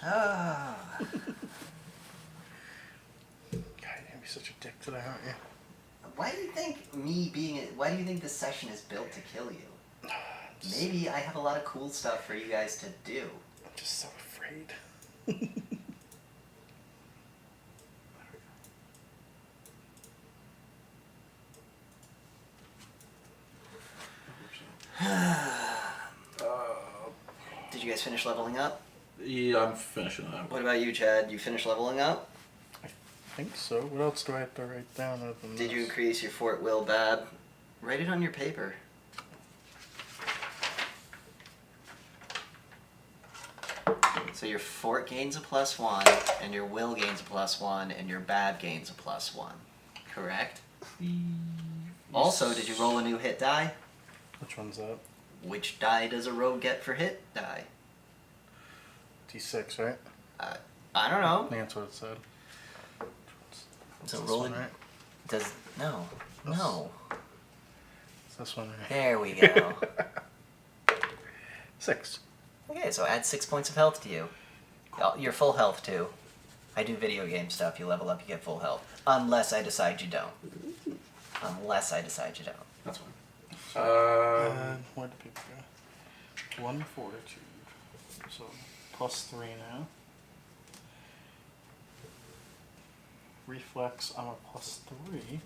Ah. God, you're gonna be such a dick today, aren't you? Why do you think why do you think this session is built to kill you? Maybe I have a lot of cool stuff for you guys to do. I'm just so afraid. Did you guys finish leveling up? Yeah, I'm finishing that. What about you, Chad? You finished leveling up? I think so. What else do I have to write down other than Did this? you increase your Fort Will Bab? Write it on your paper. So your fort gains a +1, and your will gains a +1, and your bab gains a +1. Correct? Also, did you roll a new hit die? Which one's that? Which die does a rogue get for hit die? D6, right? I don't know. I think that's what it said. So This roll one, it. right? Does no. No. It's this one, right? There we go. 6. Okay, so add 6 points of health to you. Your full health too. I do video game stuff. You level up, you get full health. Unless I decide you don't. Unless I decide you don't. That's fine. Where do people go? 1 fortitude. So +3 now. Reflex, I'm a +3.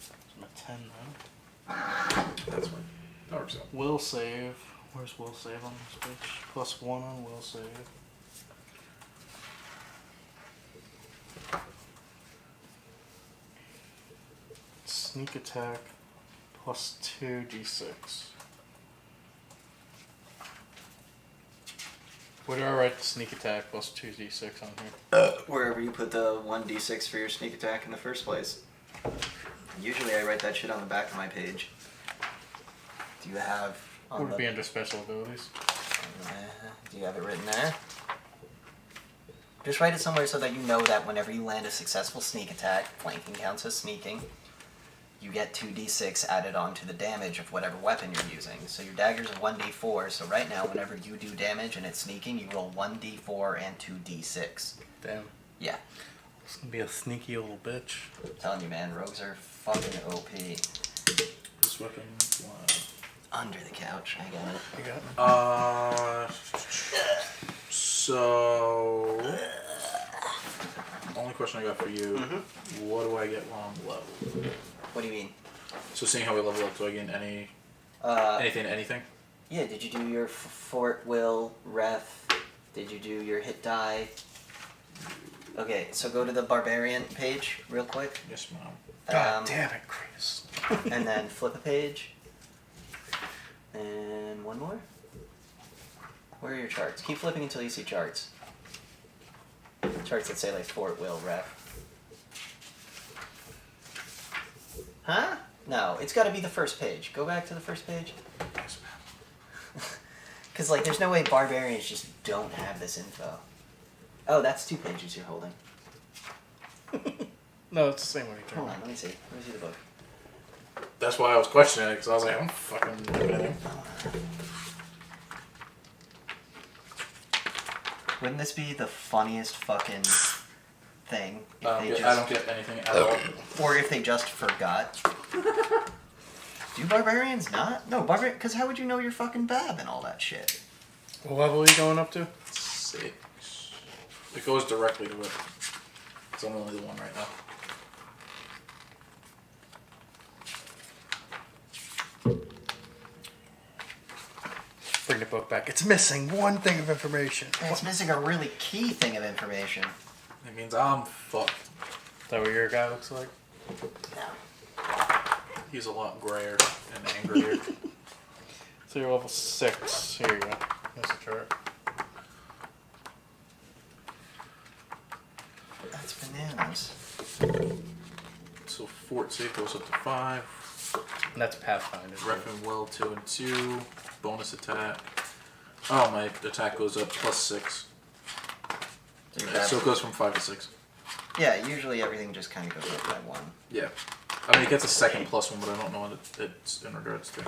So I'm at 10 now. That's fine. That works out. Will save. Where's will save on this page? +1 on will save. Sneak attack +2 d6. Where do I write the sneak attack +2 d6 on here? Wherever you put the 1d6 for your sneak attack in the first place. Usually I write that shit on the back of my page. Do you have on Would the... it be under special abilities? Do you have it written there? Just write it somewhere so that you know that whenever you land a successful sneak attack, flanking counts as sneaking, you get 2d6 added on to the damage of whatever weapon you're using. So your dagger's a 1d4, so right now whenever you do damage and it's sneaking, you roll 1d4 and 2d6. Damn. Yeah. It's gonna be a sneaky little bitch. I'm telling you, man, rogues are fucking OP. This weapon. Under the couch, I got it. You got it? So only question I got for you, what do I get while I'm level? What do you mean? So seeing how we level up, do I gain anything to anything? Yeah, did you do your Fort Will, Ref? Did you do your hit die? Okay, so go to the Barbarian page real quick. Yes, Mom. God damn it, Chris. And then flip a page. And one more. Where are your charts? Keep flipping until you see charts. Charts that say like Fort Will, Ref. Huh? No, it's got to be the first page. Go back to the first page. Yes, ma'am. Because, like, there's no way barbarians just don't have this info. Oh, that's 2 pages you're holding. No, it's the same way you turn Hold it. on, let me see. Let me see the book. That's why I was questioning it, because I was like, I don't fucking do anything. Wouldn't this be the funniest fucking thing if I don't get anything at all. or if they just forgot? Do barbarians not? No, because how would you know your fucking bab and all that shit? What level are you going up to? 6. It goes directly to it. It's only the one right now. Bring the book back. It's missing one thing of information. It's missing a really key thing of information. It means I'm fucked. Is that what your guy looks like? No. He's a lot grayer and angrier. So you're level 6. Here you go. Here's the chart. That's bananas. So fort save goes up to 5. And that's Pathfinder. Ref and Will 2 and 2. Bonus attack. Oh, my attack goes up +6. So it goes from 5 to 6. Yeah, usually everything just kind of goes up by 1. Yeah. I mean, it gets a second +1, but I don't know what it's in regards to.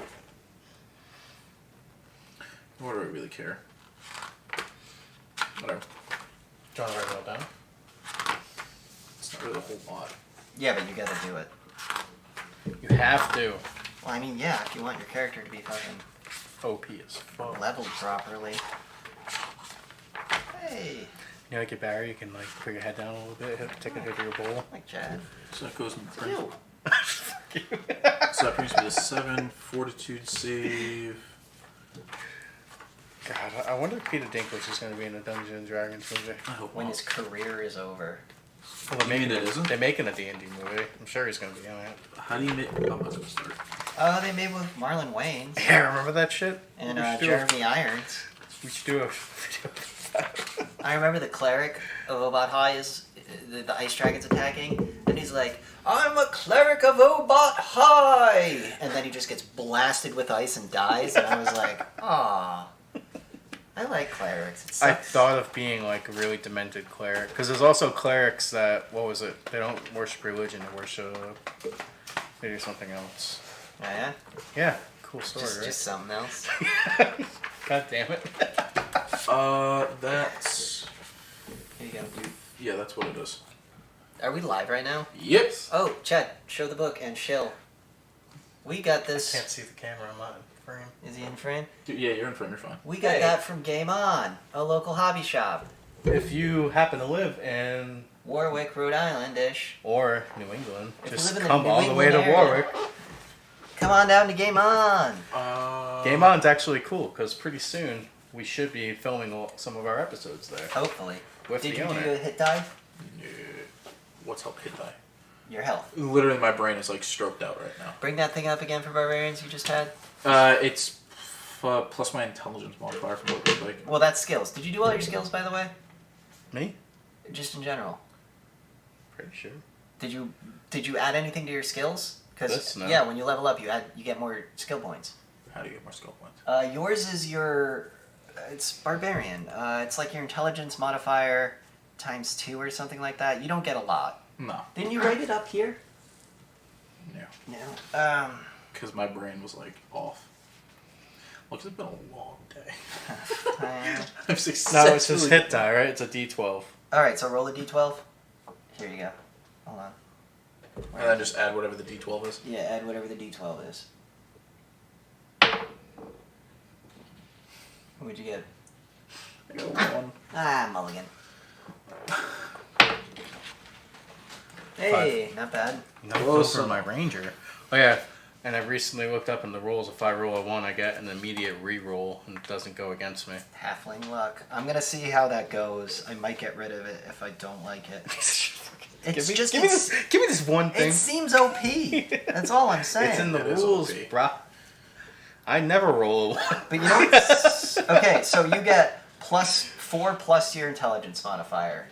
Nor do I really care. Whatever. Do you want to write it all down? It's not really a whole lot. Yeah, but you gotta do it. You have to. Well, I mean, yeah, if you want your character to be fucking OP as fuck. leveled properly. Hey, You know, like your Barry, you can like put your head down a little bit, take a hit of your bowl. like Chad. So that goes in the Ew. Fuck you. So that brings me to 7 fortitude save. God, I wonder if Peter Dinklage is going to be in a Dungeons and Dragons movie. I hope When not. his career is over. Well, You mean it isn't? They're making a D&D movie. I'm sure he's going to be in it. How do you make? I'm not gonna start. They made with Marlon Wayans Yeah, remember that shit? and We should do Jeremy Irons. We should do a video. I remember the cleric of Obot High is the ice dragon's attacking, and he's like, "I'm a cleric of Obot High," and then he just gets blasted with ice and dies. And I was like, "Ah, I like clerics." It I sucks. thought of being like a really demented cleric. Because there's also clerics that, what was it? They don't worship religion, they worship. They do something else. Oh, yeah, Yeah, cool story, right? just something else. God damn it. That's. Here you go. Yeah, that's what it is. Are we live right now? Yep. Oh, Chad, show the book and chill. We got Can't this. see the camera, I'm not in frame. Is he in frame? Dude, yeah, you're in front. You're fine. We got Hey. that from Game On, a local hobby shop. If you happen to live in Warwick, Rhode Island-ish. or New England, If you just live in the come New all the way to England area. Warwick. Come on down to Game On. Game On's actually cool because pretty soon we should be filming some of our episodes there. Hopefully. With Did the you owner. do a hit die? Yeah. What's help hit die? Your health. Literally, my brain is like stroked out right now. Bring that thing up again for barbarians you just had. It's plus my intelligence modifier from what it looks like. Well, that's skills. Did you do all your skills, by the way? Me? Just in general. Pretty sure. Did you add anything to your skills? Because This, no. yeah, when you level up, you get more skill points. How do you get more skill points? Yours is your. It's barbarian. It's like your intelligence modifier times 2 or something like that. You don't get a lot. No. Didn't you write it up here? No. No. Because my brain was like off. Well, 'cause it's been a long day. I've No, successfully. it's just hit die, right? It's a D12. All right, so roll a d12. Here you go. Hold on. And then just add whatever the D12 is. Yeah, add whatever the d12 is. What'd you get? I got 1. Ah, mulligan. Hey, not bad. No, Close for enough. my ranger. Oh yeah, and I recently looked up in the rules. If I roll a 1, I get an immediate re-roll, and it doesn't go against me. Halfling luck. I'm gonna see how that goes. I might get rid of it if I don't like it. It's just give me this one thing. It seems OP. That's all I'm saying. It's in the It is rules, OP. bruh. I never roll a 1. But you know, okay, so you get +4 plus your intelligence modifier,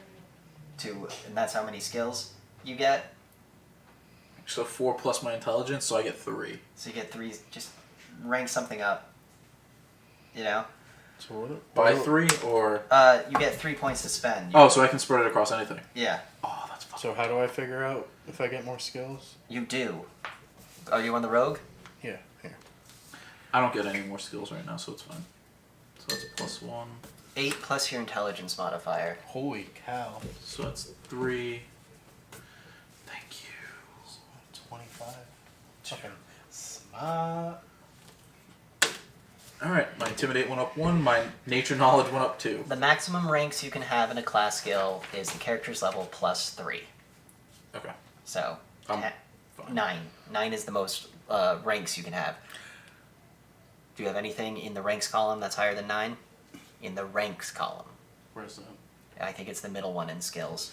and that's how many skills you get. So 4 plus my intelligence, so I get 3. So you get 3. Just rank something up. You know, So what? By 3 or. you get 3 points to spend. Oh, so I can spread it across anything. Yeah, Oh, that's fun. So how do I figure out if I get more skills? you do. Are you on the rogue? Yeah, here. I don't get any more skills right now, so it's fine. So that's +1. 8 plus your intelligence modifier. Holy cow! So that's 3. Thank you. 25. Fucking smart. Alright, my Intimidate went up 1, my Nature Knowledge went up 2. The maximum ranks you can have in a class skill is the character's level +3. Okay. So, I'm 9. fine. 9 is the most ranks you can have. Do you have anything in the ranks column that's higher than 9? In the ranks column. Where's that? I think it's the middle one in skills.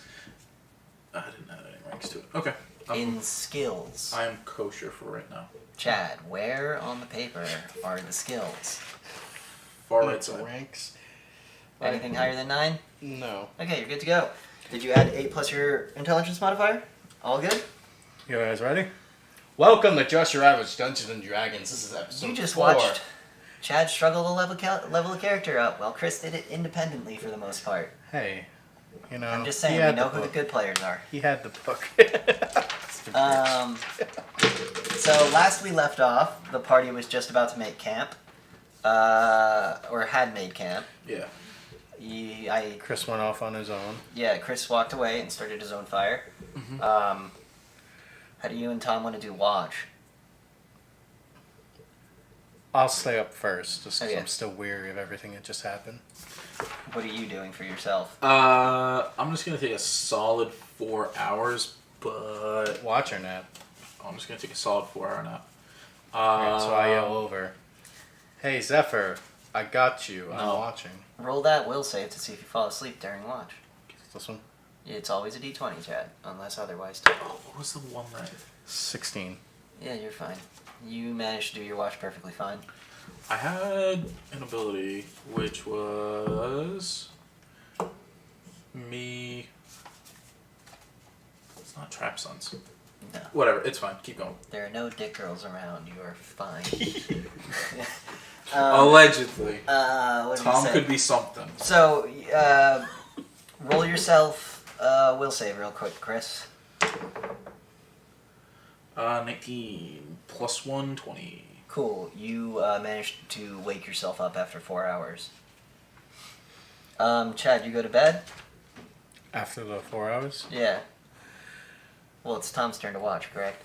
I didn't add any ranks to it. Okay. In skills. I am kosher for right now. Chad, where on the paper are the skills? Far right side. Ranks. Anything higher than 9? No. Okay, you're good to go. Did you add 8 plus your intelligence modifier? All good? You guys ready? Welcome to Just Your Average Dungeons and Dragons. This is episode You just 4. watched Chad struggle to level a character up, while Chris did it independently for the most part. Hey, you know. I'm just he saying, we had know the who the book. good players are. He had the book. So last we left off, the party was just about to make camp, or had made camp, Yeah. Chris went off on his own. Yeah, Chris walked away and started his own fire. Mm-hmm. How do you and Tom want to do watch? I'll stay up first, just because Okay. I'm still weary of everything that just happened. What are you doing for yourself? I'm just gonna take a solid 4 hours, but Watch or nap. I'm just gonna take a solid 4 hour nap. Alright, so I yell over, "Hey Zephyr, I got you. I'm No. watching." Roll that will save to see if you fall asleep during watch. This one? It's always a d20, Chad, unless otherwise. Oh, what was the one that 16. Yeah, you're fine. You managed to do your watch perfectly fine. I had an ability which was me. It's not Trap Sons. No. Whatever, it's fine. Keep going. There are no dick girls around. You are fine. Allegedly, What did you Tom say? could be something. So, roll yourself. Will save real quick, Chris. 19 plus 1, 20. Cool. You managed to wake yourself up after 4 hours. Chad, you go to bed? After the 4 hours? Yeah. Well, it's Tom's turn to watch, correct?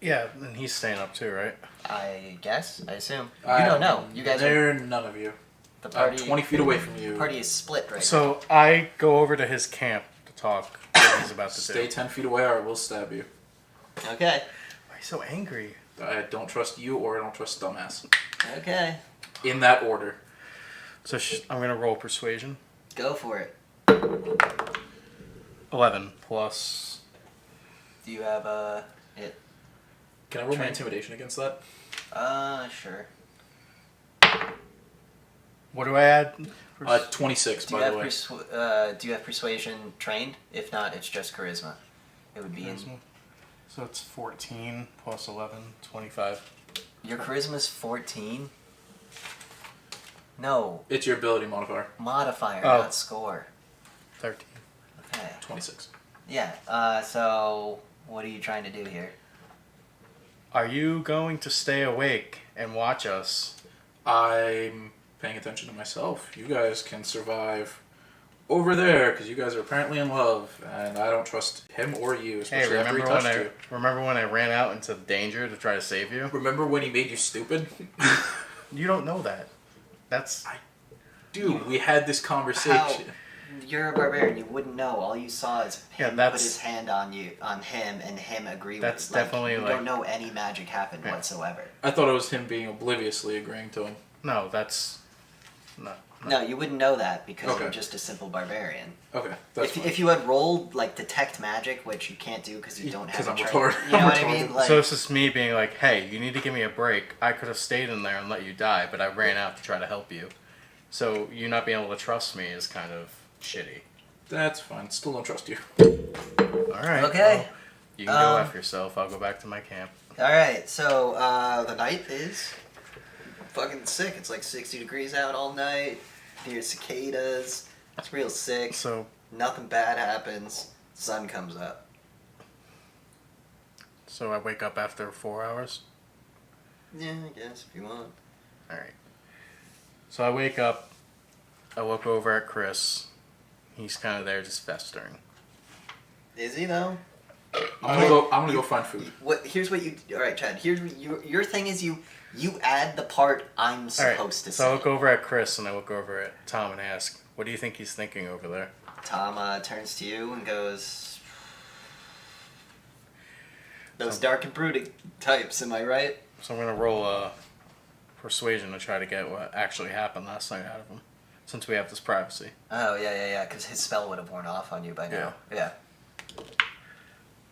Yeah, and he's staying up too, right? I guess. I assume. You don't know. You guys are They're none of you. the I'm party. 20 feet away from you. Party is split right So I go over to his camp to talk what he's about to Stay do. 10 feet away or I will stab you. now. Okay. Why are you so angry? I don't trust you or I don't trust dumbass. Okay. In that order. So I'm going to roll persuasion. Go for it. 11 plus... Do you have it? Can I roll my Train. intimidation against that? Sure. What do I add? 26, Do you by have the way. do you have persuasion trained? If not, it's just charisma. It would be in Charisma. So it's 14 plus 11, 25. your charisma's 14. No, It's your ability modifier. modifier, Oh. not score. 13. Okay. 26. Yeah. So what are you trying to do here? Are you going to stay awake and watch us? I'm paying attention to myself. You guys can survive over there because you guys are apparently in love, and I don't trust him or you, Hey, especially after he touched you. remember when I ran out into danger to try to save you? Remember when he made you stupid? You don't know that. That's... Dude, we had this conversation. How? You're a barbarian. You wouldn't know. All you saw is Yeah, him put that's- his hand on him, and him agree That's with. definitely, you like- don't know any magic happened Yeah. whatsoever. I thought it was him being obliviously agreeing to him. No, that's... No. No, you wouldn't know that because Okay. you're just a simple barbarian. Okay, that's If you had rolled like detect magic, which you can't do because you don't have 'Cause a I'm train- retarded. You know I'm what I retarded. mean? Like, So it's just me being like, hey, you need to give me a break. I could have stayed in there and let you die, but I ran out to try to help you. So you not being able to trust me is kind of shitty. That's fine. Still don't trust you. Alright. Okay. Well, you can go F yourself. I'll go back to my camp. all right. So the night is fucking sick. It's like 60 degrees out all night. Hear cicadas. It's real sick. So Nothing bad happens. Sun comes up. I wake up after 4 hours? Yeah, I guess if you want. Alright. So I wake up. I look over at Chris. He's kind of there just festering. Is he though? I'm gonna go find food. Here's what you. All right, Chad. Here's what your thing is. You add the part I'm supposed to So I say. look over at Chris and I look over at Tom and ask, what do you think he's thinking over there? Tom turns to you and goes, "Those dark and brooding types, am I right?" So I'm going to roll a persuasion to try to get what actually happened last night out of him, since we have this privacy. Oh yeah. Because his spell would have worn off on you by now. Yeah.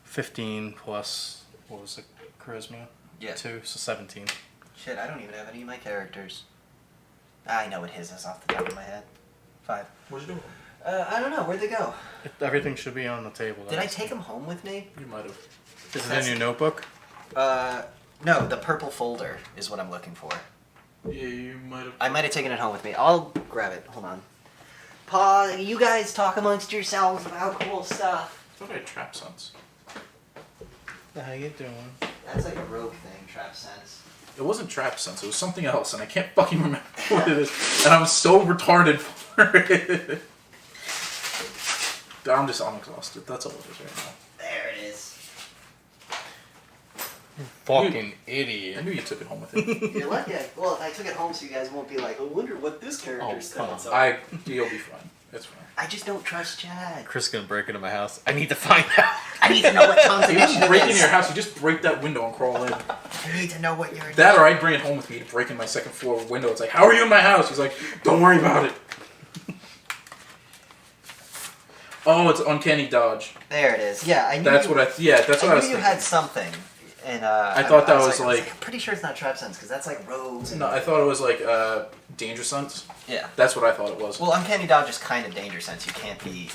15 plus, what was it, charisma? Yeah. 2, so 17. Shit, I don't even have any of my characters. I know what his is off the top of my head. 5. What'd you do? I don't know. Where'd they go? Everything should be on the table. Did I take them home with me? You might have. Is it in your notebook? No. The purple folder is what I'm looking for. Yeah, you might have. I might have taken it home with me. I'll grab it. Hold on. Pa, you guys talk amongst yourselves about cool stuff. I thought I had trap sons. How you doing? That's like a rogue thing, trap sense. It wasn't trap sense. It was something else, and I can't fucking remember what it is. And I'm so retarded for it. I'm exhausted. That's all it is right now. There it is. Fucking I idiot. knew you took it home with you. You're lucky. Well, if I took it home so you guys won't be like, I wonder what this character's come stats on. are. You'll be fine. It's fine. I just don't trust Chad. Chris is gonna break into my house. I need to find out. I need to know what Tom's You just initiative break into is. your house. You just break that window and crawl in. I need to know what your That, or I'd bring it home with me to break in my second floor window. It's like, how are you in my house? He's like, don't worry about it. Oh, it's uncanny dodge. There it is. Yeah, I knew. That's what I. Yeah, that's what I I was knew you thinking. had something. And I thought that was I like- I'm pretty sure it's not trap sense because that's like rogues. And, No, I thought it was like danger sense. yeah. That's what I thought it was. Well, uncanny dodge is kind of danger sense. You can't be.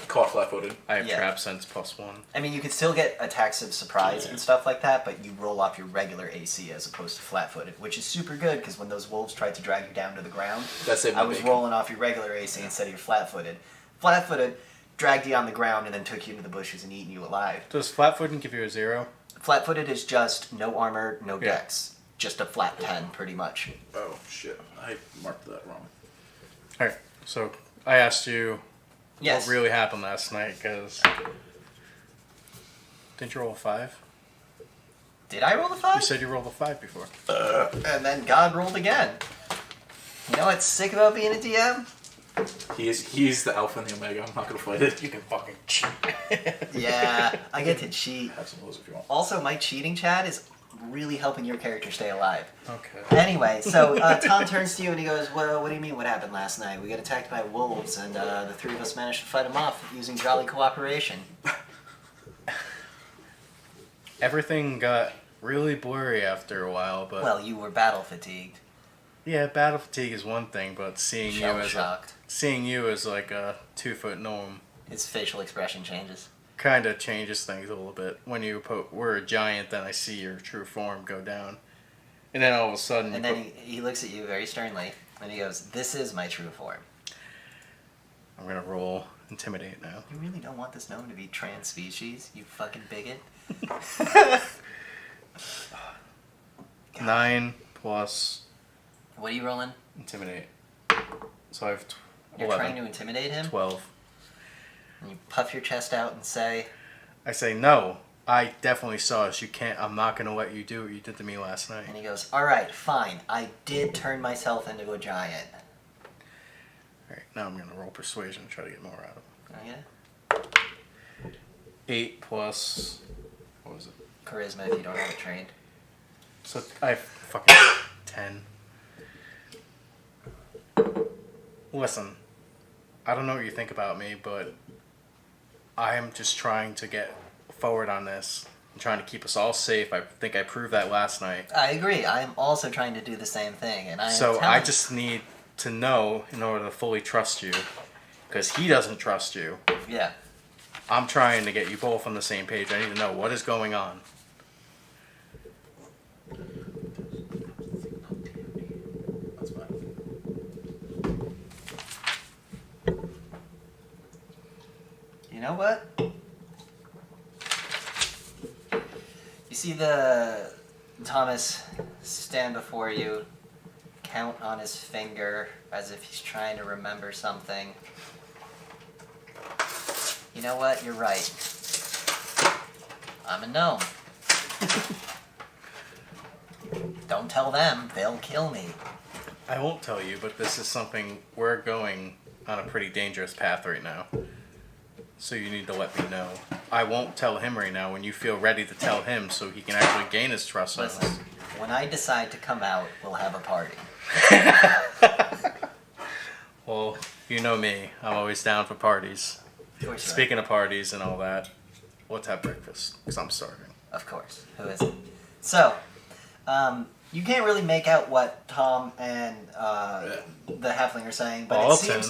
Caught flat-footed. I have Yeah. trap sense +1. I mean, you can still get attacks of surprise and stuff like that, but you roll off your regular AC as opposed to flat-footed, which is super good because when those wolves tried to drag you down to the ground, That's it. I was rolling off your regular AC instead of your flat-footed. Flat-footed dragged you on the ground and then took you into the bushes and eaten you alive. Does flat footing give you a 0? Flat-footed is just no armor, no Yeah. dex, just a flat 10, pretty much. Oh shit! I marked that wrong. Alright, so I asked you Yes. what really happened last night, because... Didn't you roll a 5? Did I roll the 5? You said you rolled a 5 before. And then God rolled again. You know what's sick about being a DM? He's the alpha and the omega. I'm not gonna fight it. You can fucking cheat. Yeah, I get to cheat. Have some of those if you want. Also, my cheating, Chad, is really helping your character stay alive. Okay. Anyway, so Tom turns to you and he goes, well, what do you mean what happened last night? We got attacked by wolves and the three of us managed to fight them off using jolly cooperation. Everything got really blurry after a while, but... Well, you were battle fatigued. Yeah, battle fatigue is one thing, but seeing Shell-shocked. you as like a 2-foot gnome His facial expression changes. kind of changes things a little bit. When you were a giant, then I see your true form go down, and then all of a sudden, And then he looks at you very sternly and he goes, this is my true form. I'm gonna roll intimidate now. You really don't want this gnome to be trans species, you fucking bigot? 9 plus What are you rolling? intimidate. So I have You're 11. trying to intimidate him? 12. And you puff your chest out and say, I say no. I definitely saw us. You can't. I'm not gonna let you do what you did to me last night. and he goes, alright, fine, I did turn myself into a giant. All right, now I'm gonna roll persuasion to try to get more out of him. Oh, yeah? 8 plus what was it? Charisma if you don't have it trained. So I have fucking 10. Listen, I don't know what you think about me, but I am just trying to get forward on this. I'm trying to keep us all safe. I think I proved that last night. I agree, I am also trying to do the same thing, and I am So telling I just need to know in order to fully trust you, because he doesn't trust you. Yeah. I'm trying to get you both on the same page. I need to know what is going on. That's fine. You know what? You see the Thomas stand before you, count on his finger as if he's trying to remember something. You know what? You're right. I'm a gnome. Don't tell them, they'll kill me. I won't tell you, but this is something we're going on a pretty dangerous path right now. So you need to let me know. I won't tell him right now when you feel ready to tell him so he can actually gain his trust on Listen, us. when I decide to come out, we'll have a party. Well, you know me. I'm always down for parties. Of course you are. Speaking of parties and all that, let's have breakfast, because I'm starving. Of course. Who isn't? So, you can't really make out what Tom and the halfling are saying, but Alton.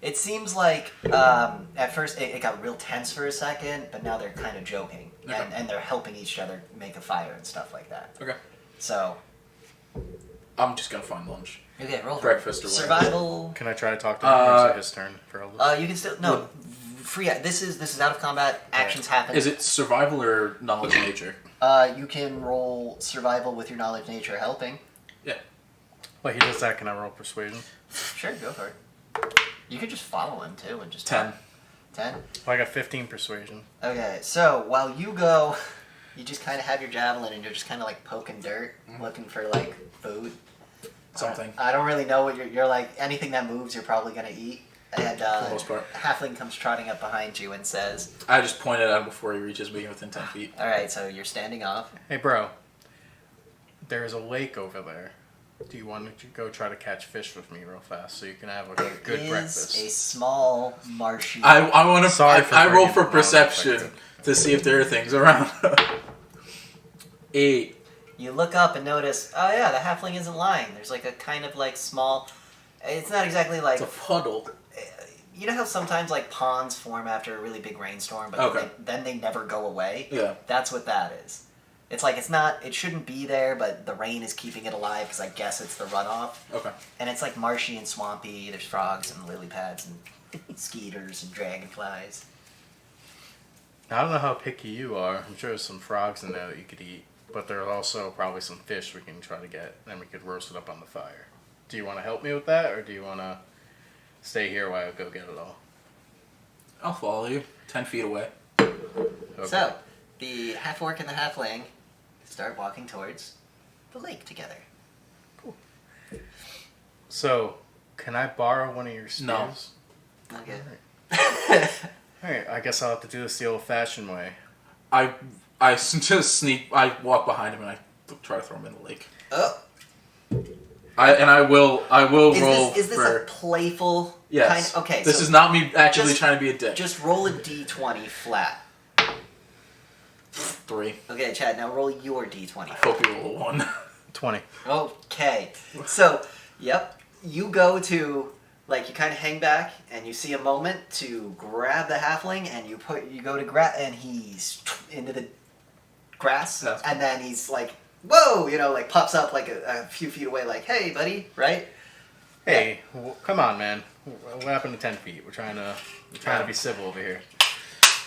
it seems like at first it got real tense for a second, but now they're kind of joking. Okay. And they're helping each other make a fire and stuff like that. Okay. So, I'm just gonna find lunch. okay, roll for Breakfast or whatever. survival. Can I try to talk to him, or is it his turn for a little? You can still... No, free. This is out of combat. Actions happen. Is it survival or knowledge nature? You can roll survival with your knowledge nature helping. Yeah. Well, he does that. Can I roll persuasion? Sure, go for it. You could just follow him too and just 10. 10? Well, I got 15 persuasion. Okay, so while you go, you just kind of have your javelin and you're just kind of like poking dirt, looking for like food. Something. I don't really know what you're like. Anything that moves, you're probably gonna eat. And For the most part. Halfling comes trotting up behind you and says, I just pointed at him before he reaches me within 10 feet. "All right, so you're standing off." Hey, bro. There's a lake over there. Do you want to go try to catch fish with me real fast so you can have a good There is breakfast? a small marshy. I want to. Sorry for I roll bringing for it up, perception to see if there are things around. 8. You look up and notice, oh yeah, the halfling isn't lying. There's like a kind of like small. It's not exactly like. It's a puddle. You know how sometimes like ponds form after a really big rainstorm, but Okay. then they never go away? Yeah. That's what that is. It's like it shouldn't be there, but the rain is keeping it alive because I guess it's the runoff. Okay. And it's like marshy and swampy. There's frogs and lily pads and skeeters and dragonflies. I don't know how picky you are. I'm sure there's some frogs in there that you could eat. But there are also probably some fish we can try to get, and we could roast it up on the fire. Do you want to help me with that, or do you want to stay here while I go get it all? I'll follow you. 10 feet away. Okay. So, the half-orc and the halfling start walking towards the lake together. So, can I borrow one of your spears? No. Okay. Alright, I guess I'll have to do this the old-fashioned way. I just sneak. I walk behind him and I try to throw him in the lake. Oh. I will roll Is this for. a playful Yes. kind? Okay. This so is not me actually just- trying to be a dick. Just roll a d20 flat. 3. Okay, Chad. Now roll your d20. Hope you roll a 1. 20. Okay. So, yep. You go to like you kind of hang back and you see a moment to grab the halfling and you go to grab and he's into the grass That's and then he's like, whoa, like pops up like a few feet away like, hey buddy, right? Hey, come on, man. What happened to 10 feet? We're trying to be civil over here.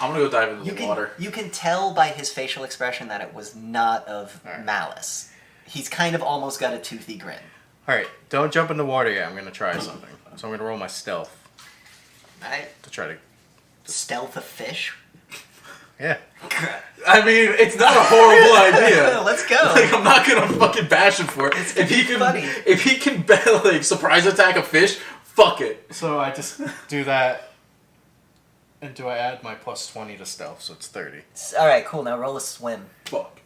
I'm gonna go dive into the water. You can tell by his facial expression that it was not of malice. He's kind of almost got a toothy grin. Alright, don't jump in the water yet. I'm going to try something. So I'm going to roll my stealth Right? to try to... Stealth a fish? Yeah. I mean, it's not a horrible idea. Let's go. Like, I'm not gonna fucking bash him for it. If he can, funny. if he can like surprise attack a fish, fuck it. So I just do that. And do I add my plus 20 to stealth, so it's 30. Alright, cool. Now roll a swim. Fuck.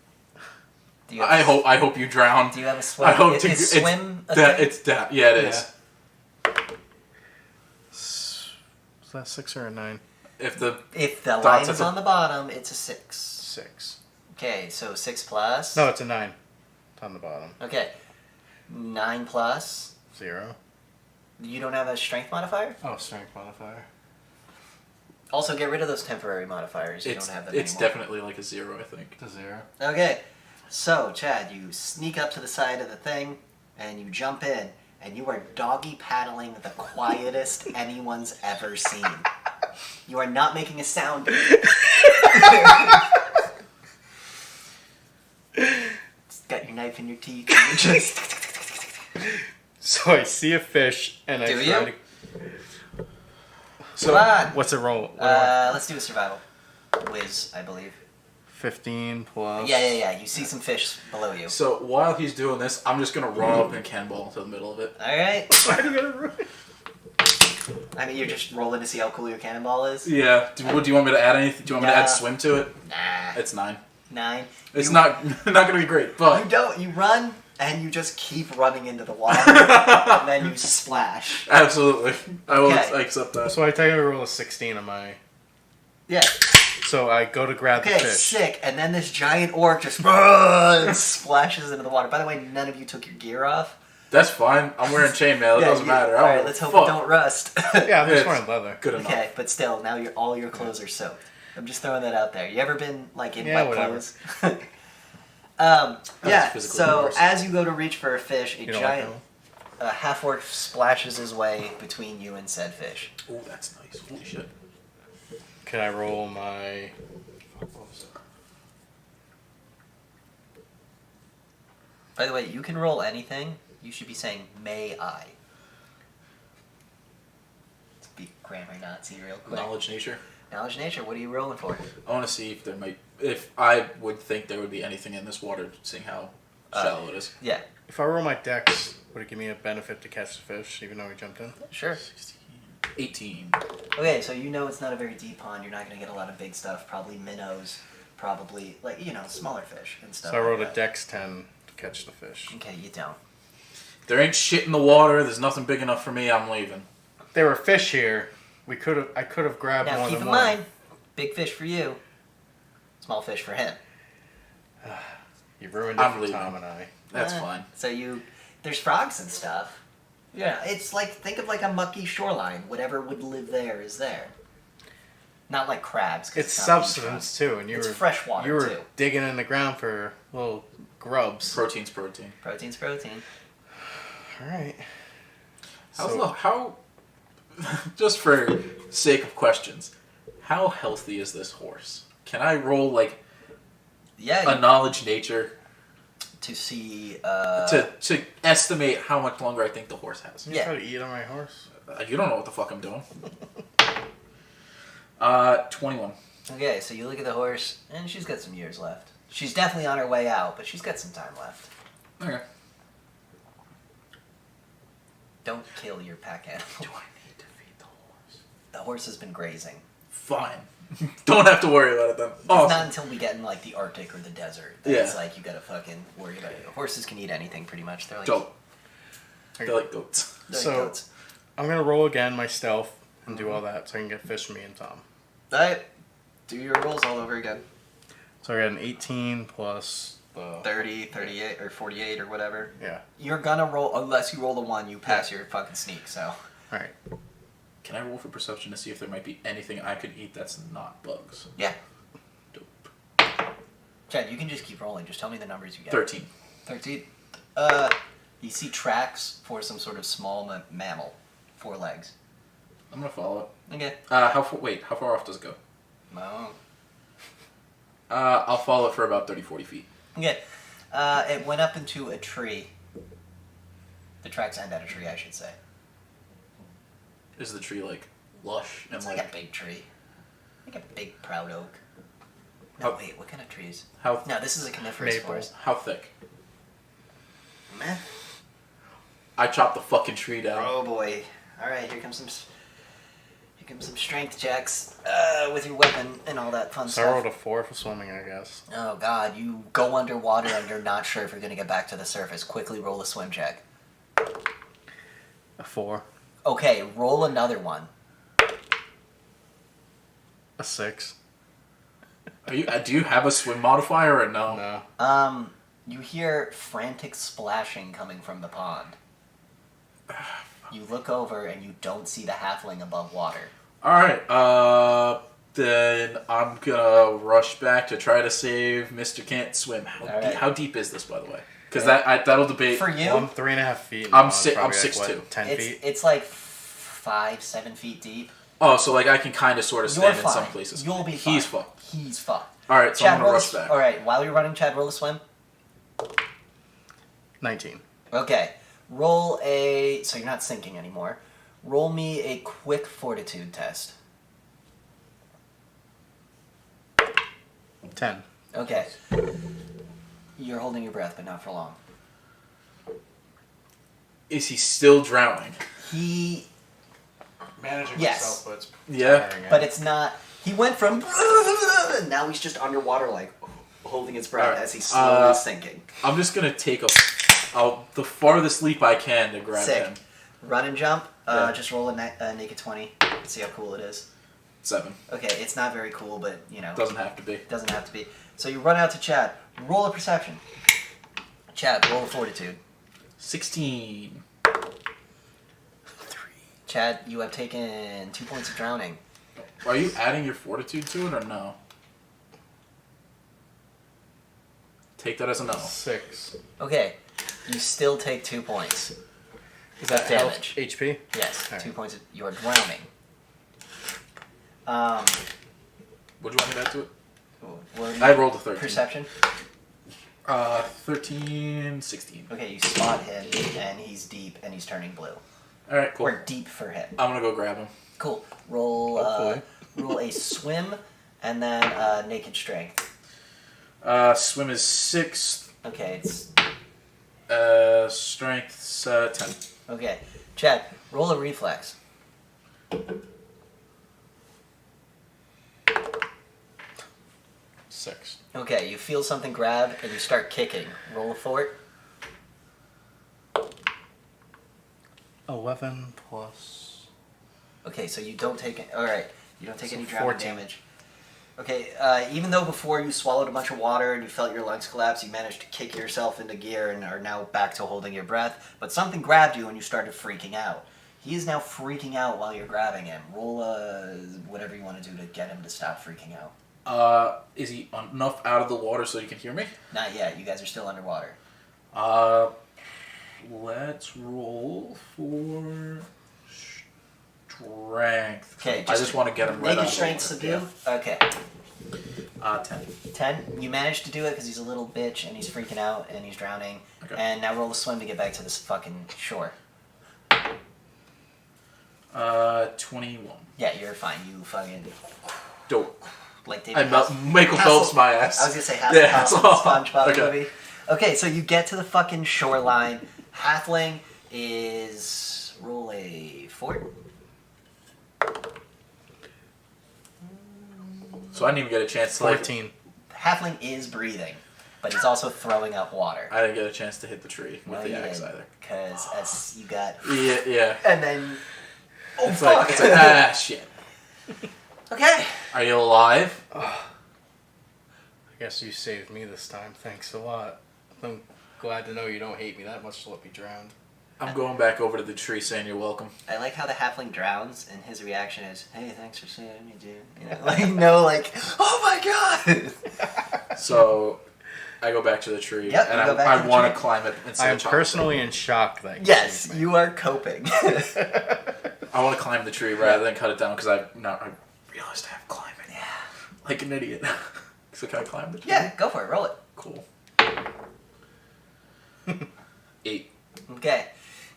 Do you have I hope you drown. Do you have a swim? I hope Is to. swim a That thing? it's that. Yeah, it is. Is that 6 or a 9? If the If the Dots line at is the- on the bottom, it's a 6. 6. Okay, so 6 plus. No, it's a 9. It's on the bottom. Okay. 9 plus. 0. You don't have a strength modifier? Oh, strength modifier. Also, get rid of those temporary modifiers. You it's don't have them it's anymore. definitely like a 0, I think. To 0. Okay. So, Chad, you sneak up to the side of the thing, and you jump in, and you are doggy paddling the quietest anyone's ever seen. You are not making a sound. Got your knife in your teeth, and you're just... So I see a fish, and I Do try you? to... Come on. What's a roll? What do I- Let's do a survival. Whiz, I believe. 15 plus... Yeah. You see some fish below you. So while he's doing this, I'm just gonna run up and cannonball into the middle of it. Alright. Why do you gotta ruin it? I mean, you're just rolling to see how cool your cannonball is? Yeah. Do you want me to add anything? Do you want me to add Nah. swim to it? Nah. It's 9. 9. It's You- not gonna be great, but You don't. You run, and you just keep running into the water, and then you splash. absolutely, I will Okay. accept that. So I tell you I roll a 16 on my... Yeah. So I go to grab Okay, the fish. sick. And then this giant orc just splashes into the water. By the way, none of you took your gear off. That's fine. I'm wearing chainmail. It doesn't matter. I don't Alright, give let's a hope fuck. it don't rust. Yeah, I'm just It's wearing leather. Good enough. Okay, but still, now all your clothes are soaked. I'm just throwing that out there. You ever been like in Yeah, wet whatever. clothes? Yeah. physically So worse. as you go to reach for a fish, a You don't like giant half orc splashes his way between you and said fish. Oh, that's nice. Holy shit. Can I roll my... What was it? By the way, you can roll anything. You should be saying, may I. Let's be grammar Nazi real quick. Knowledge nature. Knowledge nature, what are you rolling for? I want to see if I would think there would be anything in this water, seeing how shallow it is. Yeah, If I roll my dex, would it give me a benefit to catch the fish, even though we jumped in? sure. 16, 18. Okay, so you know it's not a very deep pond. You're not going to get a lot of big stuff. Probably minnows. Probably, like, smaller fish and stuff. So I rolled like a that. dex 10 to catch the fish. Okay, you don't. There ain't shit in the water. There's nothing big enough for me. I'm leaving. There were fish here. I could have grabbed Now more keep than in one. mind, big fish for you, small fish for him. You ruined it I'm for leaving. Tom and I. That's fine. So there's frogs and stuff. Yeah, it's like, think of like a mucky shoreline. Whatever would live there is there. Not like crabs. 'cause It's not being substance too, and you It's were fresh water, You were too. digging in the ground for little grubs. Protein's protein. Protein's protein. All right. How just for sake of questions, how healthy is this horse? Can I roll like Yeah, a knowledge nature to see. to estimate how much longer I think the horse has? You Yeah. try to eat on my horse. You don't know what the fuck I'm doing. 21. Okay, so you look at the horse, and she's got some years left. She's definitely on her way out, but she's got some time left. Okay. Don't kill your pack animal. Do I need to feed the horse? The horse has been grazing. Fine. Don't have to worry about it then. It's not Awesome. until we get in like the Arctic or the desert that Yeah. it's like you gotta fucking worry about it. Horses can eat anything pretty much. They're like Dope. They're like goats. they're like So- goats. I'm gonna roll again my stealth and do all that so I can get fish me and Tom. Alright. Do your rolls all over again. So I got an 18 plus the 30, 38, or 48 or whatever. yeah. You're gonna roll, unless you roll the one, you pass your fucking sneak, so. All right. Can I roll for perception to see if there might be anything I could eat that's not bugs? Yeah. Dope. Chad, you can just keep rolling. Just tell me the numbers you get. 13. 13. You see tracks for some sort of small mammal. 4 legs. I'm gonna follow it. Okay. How far off does it go? Oh. I'll follow it for about 30, 40 feet. Okay. It went up into a tree. The tracks end at a tree, I should say. Is the tree like lush and It's like a big tree. Like a big proud oak. No, How- wait, what kind of trees? how No, this is a coniferous Maple. forest. how thick? Meh. I chopped the fucking tree down. Oh boy. Alright, here comes some strength checks with your weapon and all that fun So I rolled stuff. a 4 for swimming, I guess. Oh god, you go underwater and you're not sure if you're gonna get back to the surface. Quickly roll a swim check. A 4. Okay, roll another one. A 6. Are you? Do you have a swim modifier or no? No. You hear frantic splashing coming from the pond. You look over and you don't see the halfling above water. All right. Then I'm gonna rush back to try to save Mr. Can't Swim. Alright. How deep is this, by the way? Because that'll debate. For you, Well, I'm 3.5 feet. I'm now, si- probably I'm like, 6'2". what, 10 it's feet. it's like 5, 7 feet deep. Oh, so like I can kind of sort of You're stand fine. in some places. You'll be fine. He's fucked. He's fucked. All right, so Chad, I'm gonna roll rush back. All right, while you're running, Chad, roll a swim. 19. Okay, roll a. So you're not sinking anymore. Roll me a quick fortitude test. 10. Okay. You're holding your breath, but not for long. Is he still drowning? He. Managing Yes. myself, but it's Yeah. tiring, But it's not. He went from. And now he's just underwater, like holding his breath Alright, as he's slowly sinking. I'm just gonna take the farthest leap I can to grab Sick. him. Run and jump. Yeah. Just roll a naked 20. See how cool it is. 7. Okay, it's not very cool, but you know. Doesn't have to be. Doesn't have to be. So you run out to Chad. Roll a perception. Chad, roll a fortitude. 16. 3. Chad, you have taken 2 points of drowning. Are you adding your fortitude to it or no? Take that as a no. 6. Okay, you still take 2 points. Is that damage? health HP? Yes, Alright. 2 points. You are drowning. What'd you want me to add to it? What I rolled a 13. Perception? 13, 16. Okay, you spot him, and he's deep, and he's turning blue. Alright, cool. Or deep for him. I'm gonna go grab him. Cool. Roll Hopefully. roll a swim, and then naked strength. Swim is 6. Okay, it's... Strength's 10. Okay. Chad, roll a reflex. 6. Okay, you feel something grab, and you start kicking. Roll a fort. 11 plus. Okay, so you don't take it. All right, you don't take So any drowning 14. damage. Okay, even though before you swallowed a bunch of water and you felt your lungs collapse, you managed to kick yourself into gear and are now back to holding your breath. But something grabbed you and you started freaking out. He is now freaking out while you're grabbing him. Roll whatever you want to do to get him to stop freaking out. Is he enough out of the water so he can hear me? Not yet. You guys are still underwater. Let's roll for strength. Okay, I just want to get him right out Naked of the strength water. subdue. Okay. 10. 10. You managed to do it because he's a little bitch and he's freaking out and he's drowning. Okay. And now roll a swim to get back to this fucking shore. 21. Yeah, you're fine. You fucking Dope. like I Michael Phelps my ass. I was gonna say Yeah, Hasselhoff so- SpongeBob okay. movie. Okay, so you get to the fucking shoreline. Halfling is roll a fort. So I didn't even get a chance to like, 14. Halfling is breathing, but he's also throwing up water. I didn't get a chance to hit the tree with the axe either. Because as you got, Yeah. and then It's like, shit. okay. Are you alive? I guess you saved me this time. Thanks a lot. I'm glad to know you don't hate me that much to let me drown. I'm going back over to the tree saying you're welcome. I like how the halfling drowns, and his reaction is, "Hey, thanks for saving me, dude." You know, like no, like, "Oh my god." So I go back to the tree, Yep, and you go back to I the want tree. to climb it instead I am of chopping personally in shock that you Yes, saved me. you are coping. it. I want to climb the tree rather than cut it down because I realized I have to climb it. Yeah. Like an idiot. So can I climb the tree? Yeah, go for it. Roll it. Cool. 8. Okay.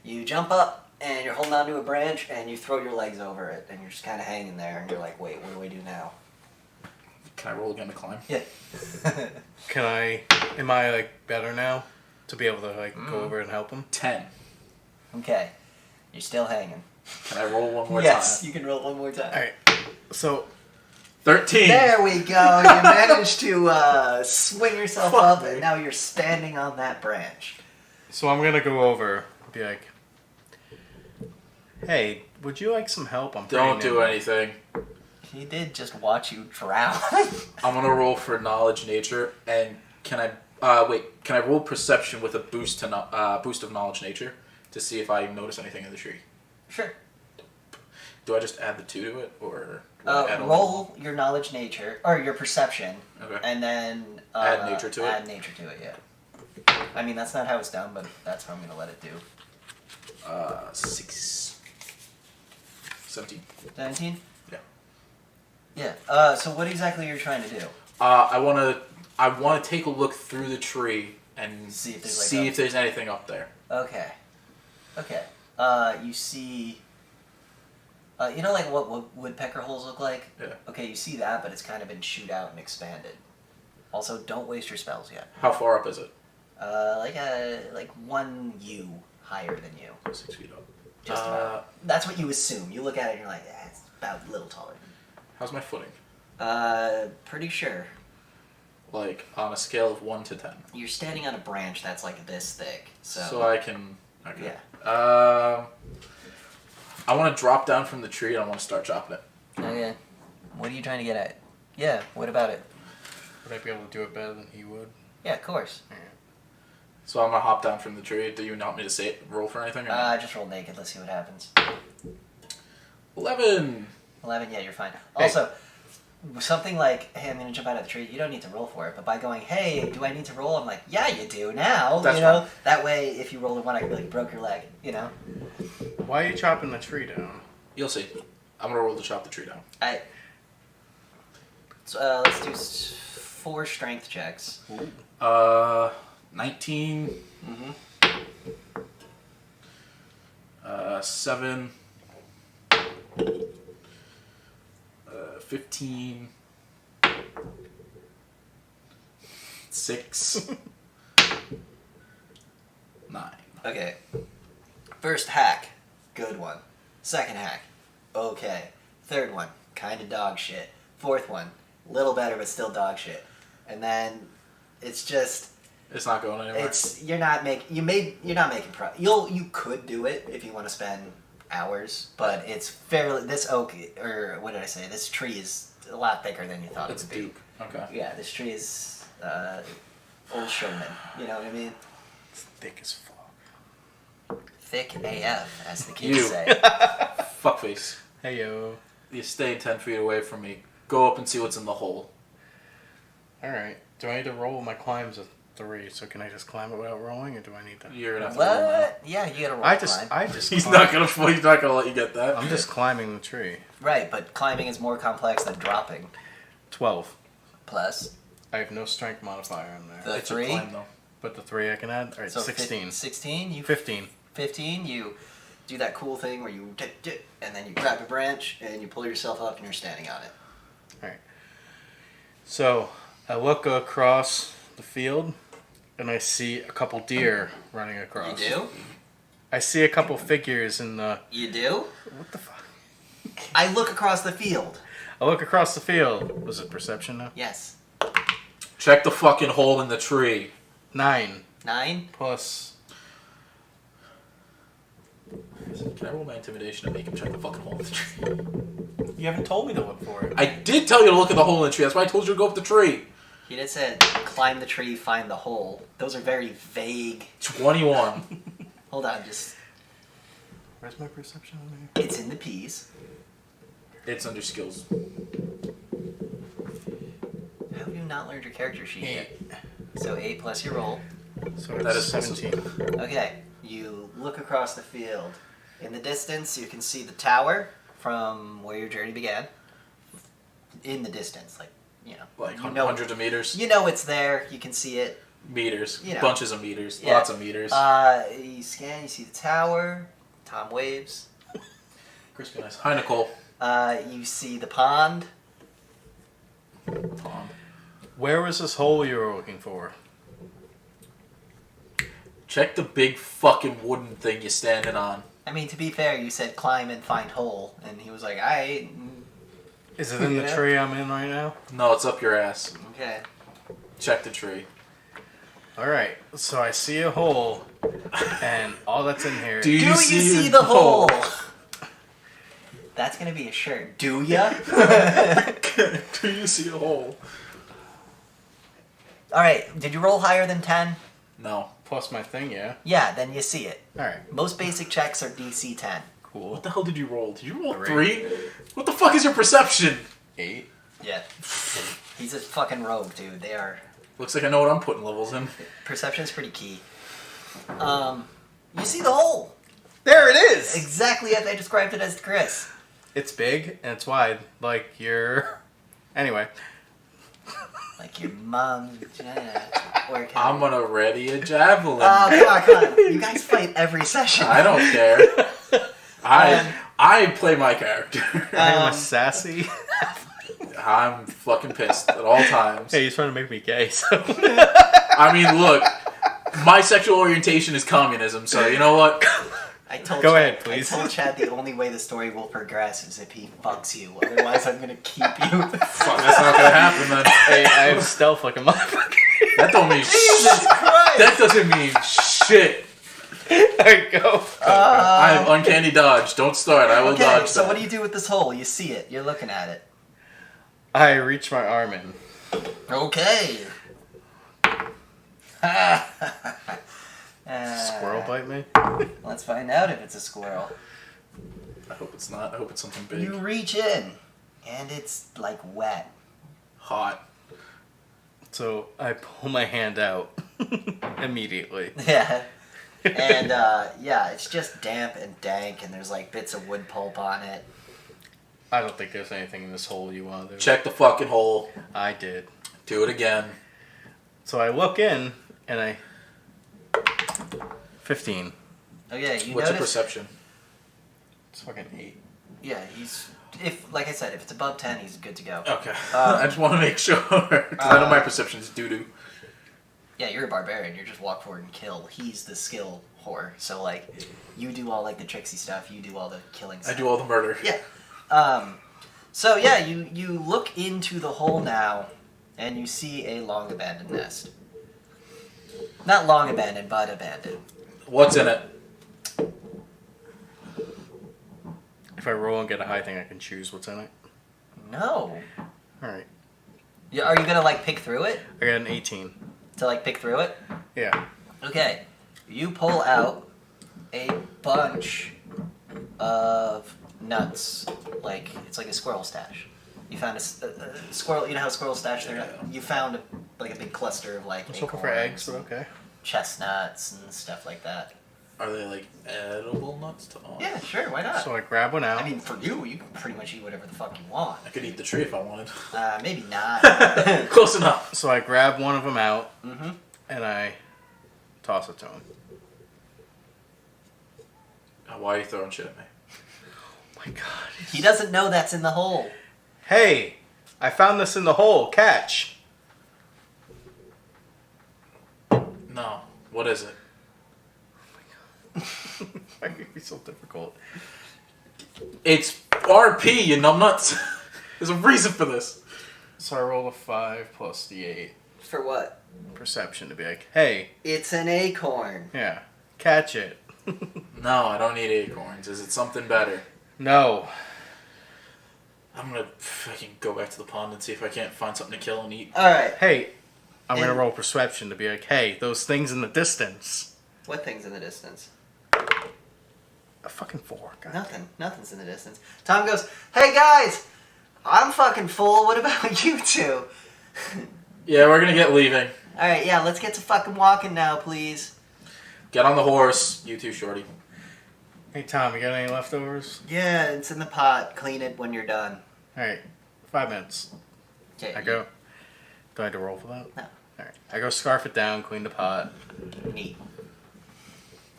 You jump up, and you're holding onto a branch, and you throw your legs over it, and you're just kind of hanging there, and you're like, "Wait, what do we do now?" Can I roll again to climb? Yeah. Am I like better now to be able to like go over and help him? 10. Okay. You're still hanging. Can I roll one more Yes, time? you can roll one more time. Alright. So 13. There we go. You managed to swing yourself Fuck up, me. and now you're standing on that branch. I'm gonna go over and be like, "Hey, would you like some help? I'm pretty Don't do nimble." anything. He did just watch you drown. I'm gonna roll for knowledge nature, and can I Can I roll perception with a boost of knowledge nature to see if I notice anything in the tree? Sure. Do I just add the 2 to it, or do I add Roll your knowledge nature, or your perception, Okay. and then Add nature to it? Add nature to it, yeah. I mean, that's not how it's done, but that's how I'm going to let it do. 17. 17? Yeah. Yeah. So what exactly are you trying to do? I want to take a look through the tree and See if there's, see if there's anything up there. Okay. Okay. You see... you know like what woodpecker holes look like? Yeah. Okay, you see that, but it's kind of been shoot out and expanded. Also, don't waste your spells yet. How far up is it? Like 1 U higher than you. 6 feet up. Just about. That's what you assume. You look at it and you're like, it's about a little taller. How's my footing? Pretty sure. Like, on a scale of 1 to 10. You're standing on a branch that's like this thick. So I can... Okay. Yeah. I want to drop down from the tree and I want to start chopping it. Okay. What are you trying to get at? Yeah, what about it? Would I be able to do it better than he would? Yeah, of course. So I'm going to hop down from the tree. Do you want me to roll for anything? Or no? Just roll naked. Let's see what happens. 11! 11, yeah, you're fine. Hey. Also, something like, hey, I'm going to jump out of the tree, you don't need to roll for it. But by going, hey, do I need to roll? I'm like, yeah, you do now. That's you know? fine. That way, if you roll a 1, I like broke your leg, you know? Why are you chopping the tree down? You'll see. I'm going to roll to chop the tree down. let's do 4 strength checks. 19. 7. 15. 6. 9. Okay. First hack, good one. Second hack, okay. Third one, kind of dog shit. Fourth one, little better but still dog shit. And then it's just It's not going anywhere. you're not making you could do it if you want to spend hours, but it's fairly this oak or what did I say? This tree is a lot thicker than you thought It's it would be. Duke. Okay. Yeah, this tree is old showman. You know what I mean? It's thick as fuck. Thick AF, as the kids You. say. Fuckface. Hey yo. You stay 10 feet away from me. Go up and see what's in the hole. Alright. Do I need to roll? My climb's a 3, so can I just climb it without rolling, or do I need to? You're gonna have to roll now. What? Yeah, you gotta roll I climb. just. He's climb. not gonna let you get that. I'm just climbing the tree. Right, but climbing is more complex than dropping. 12. Plus I have no strength modifier on there. the It's a 3. climb, though. But the 3 I can add. Alright, So 16. 16. You 15. 15. You do that cool thing where you dip, dip, and then you grab a branch and you pull yourself up and you're standing on it. Alright. So I look across the field and I see a couple deer running across. You do? I see a couple figures in the. You do? What the fuck? I look across the field. I look across the field. Was it perception now? Yes. Check the fucking hole in the tree. 9 9. plus. Can I roll my intimidation and make him check the fucking hole in the tree? You haven't told me to look for it. I did tell you to look at the hole in the tree. That's why I told you to go up the tree. He did said climb the tree, find the hole. Those are very vague. 21. Hold on, just Where's my perception on here? it's in the P's. It's under skills. How have you not learned your character sheet yet? 8. So 8 plus your roll. So That it's is 17. Okay, you look across the field. In the distance, you can see the tower from where your journey began. In the distance, like, you know. Like you know, hundreds of meters. you know it's there. You can see it. Meters. You know. Bunches of meters. Yeah. Lots of meters. You scan, you see the tower. Tom waves. Crispy nice. Hi, Nicole. You see the pond. Tom. Where was this hole you were looking for? Check the big fucking wooden thing you're standing on. I mean, to be fair, you said climb and find hole, and he was like, "Alright, Is it in the Yeah. tree I'm in right now? No, it's up your ass. okay." Check the tree. Alright, so I see a hole, and all that's in here. Do you see the hole? That's gonna be a shirt. Do ya? Do you see a hole? Alright, did you roll higher than 10? No. Plus my thing, yeah? Yeah, then you see it. Alright, Most basic checks are DC 10. cool. What the hell did you roll? Did you roll 3. 3? What the fuck is your perception? 8. Yeah. He's a fucking rogue, dude. They are... Looks like I know what I'm putting levels in. Perception's pretty key. You see the hole. There it is! Exactly as I described it as to Chris. It's big, and it's wide. Like your... Anyway. Like your mom. Or I'm gonna ready a javelin. Oh, come on. You guys fight every session. I don't care. I play my character. I'm a sassy. I'm fucking pissed at all times. Hey, he's trying to make me gay, so... I mean, look, my sexual orientation is communism, so you know what? I told Go Chad, ahead, please. I told Chad the only way the story will progress is if he fucks you. Otherwise, I'm gonna keep you. Fuck, that's not gonna happen then. Hey, I have stealth like a motherfucker. That don't mean Jesus shit. Christ! That doesn't mean shit. There you go. I have uncanny dodge. Don't start. I will Okay, dodge. so that. what do you do with this hole? You see it. You're looking at it. I reach my arm in. Okay. Squirrel bite me? Let's find out if it's a squirrel. I hope it's not. I hope it's something big. You reach in, and it's like wet. Hot. So I pull my hand out immediately. Yeah. And yeah, it's just damp and dank, and there's like bits of wood pulp on it. I don't think there's anything in this hole you want to do. Check the fucking hole. I did. Do it again. So I look in, and I... 15. Oh yeah, you What's your notice. perception? It's fucking 8. Yeah, like I said, if it's above 10, he's good to go. Okay. I just want to make sure. Because I know my perception's doo-doo. Yeah, you're a barbarian. You're just walk forward and kill. He's the skill whore. So like, you do all like the tricksy stuff. You do all the killing stuff. I do all the murder. Yeah. So yeah, you look into the hole now, and you see a long abandoned nest. Not long abandoned, but abandoned. What's in it? If I roll and get a high thing, I can choose what's in it. No. Alright. Yeah, are you gonna like pick through it I got an 18. to like pick through it? Yeah. Okay. You pull out a bunch of nuts. Like it's like a squirrel stash. You found a squirrel. You know how squirrels stash their nuts? You found like a big cluster of like I was looking for acorns eggs, but okay. chestnuts and stuff like that. Are they like edible nuts to all? Yeah, sure, why not? So I grab one out. I mean, for you can pretty much eat whatever the fuck you want. I could eat the tree if I wanted. Maybe not. Close enough. So I grab one of them out, Mm-hmm. and I toss it to him. Why are you throwing shit at me? Oh my god. He doesn't know that's in the hole. Hey! I found this in the hole. Catch! No. What is it? Why are you so difficult? It's RP, you numbnuts. There's a reason for this. So I roll a 5 plus the 8. For what? Perception to be like, hey, It's an acorn. yeah, catch it. No, I don't need acorns. Is it something better? No. I'm gonna fucking go back to the pond and see if I can't find something to kill and eat. Alright. Hey, I'm gonna And- roll perception to be like, hey, those things in the distance. What thing's in the distance? A fucking 4. God. Nothing. Nothing's in the distance. Tom goes, hey guys! I'm fucking full. What about you two? Yeah, we're gonna get leaving. Alright, yeah, let's get to fucking walking now, please. Get on the horse. You too, shorty. Hey Tom, you got any leftovers? Yeah, it's in the pot. Clean it when you're done. Alright, 5 minutes. Okay. I go. Do I have to roll for that? No. Alright. I go scarf it down, clean the pot. Neat.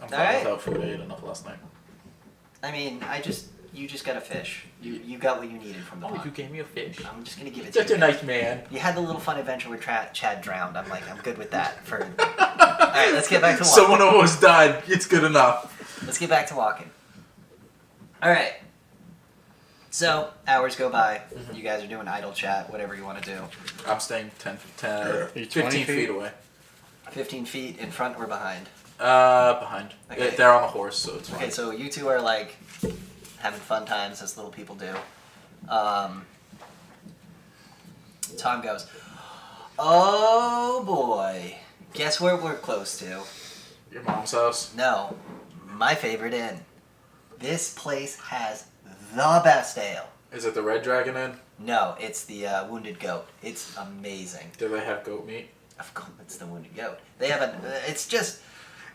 I'm fine Alright. without food. I ate enough last night. I mean, you just got a fish. You got what you needed from the Oh, pot. you gave me a fish. I'm just gonna give it to Such you. a nice man. You had the little fun adventure where Chad drowned. I'm good with that. For alright, let's get back to walking. Someone almost died. It's good enough. Let's get back to walking. Alright. So, hours go by. You guys are doing idle chat, whatever you want to do. I'm staying 10, You 15 20 feet away. 15 feet in front or behind? Behind. Okay. They're on the horse, so it's fine. Okay, so you two are like having fun times as little people do. Tom goes, oh boy. Guess where we're close to? Your mom's house? No, my favorite inn. This place has the best ale. Is it the Red Dragon Inn? No, it's the Wounded Goat. It's amazing. Do they have goat meat? Of course, it's the Wounded Goat. They have it's just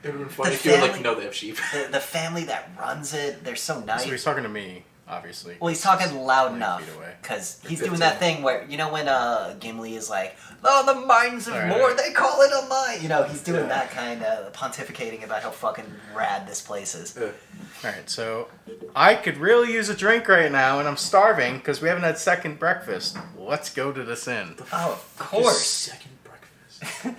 It would have been funny The if you were like, family- no, they have sheep. the family that runs it. They're so nice. So he's talking to me, obviously. Well, he's talking loud 9 enough feet away. because You're he's doing 15. that thing where you know when Gimli is like, "Oh, the mines of Right. Moor, they call it a mine." You know, he's doing Yeah. that kind of pontificating about how fucking rad this place is. Alright, so I could really use a drink right now, and I'm starving because we haven't had second breakfast. Let's go to this inn. Oh, of course. Second breakfast.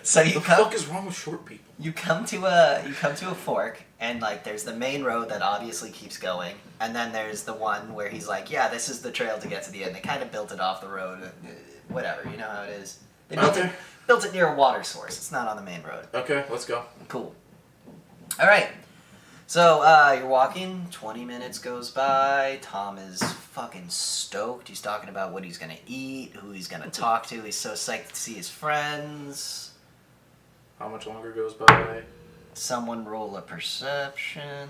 So you The come, fuck is wrong with short people? you come to a fork, and like there's the main road that obviously keeps going, and then there's the one where he's like, "Yeah, this is the trail to get to the end." They kind of built it off the road, whatever. You know how it is. They Okay. built it near a water source. It's not on the main road. Okay, let's go. Cool. All right. So you're walking. 20 minutes goes by. Tom is fucking stoked. He's talking about what he's gonna eat, who he's gonna talk to. He's so psyched to see his friends. How much longer goes by? Someone roll a perception.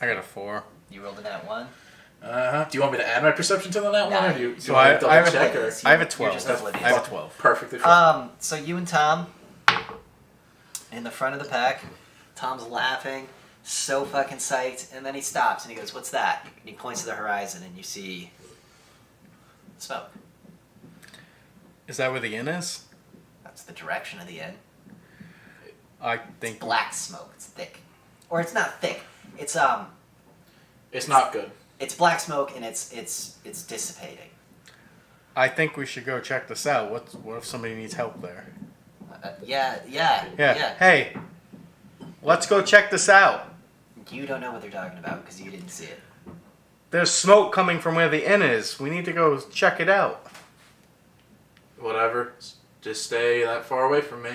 I got a 4. You rolled a nat 1. Do you want me to add my perception to the that Nah, one, or do you, so want me to I double have a- check? Or? I have a You're 12. just That's oblivious. I have a 12. Perfectly fine. So you and Tom in the front of the pack. Tom's laughing. so fucking psyched, and then he stops and he goes, "What's that?" And he points to the horizon, and you see smoke. Is that where the inn is? That's the direction of the inn. I think. It's black smoke. It's thick, or it's not thick. It's It's not good. It's black smoke, and it's dissipating. I think we should go check this out. What if somebody needs help there? Yeah. Hey, let's go check this out. You don't know what they're talking about because you didn't see it. There's smoke coming from where the inn is. We need to go check it out. Whatever. Just stay that far away from me.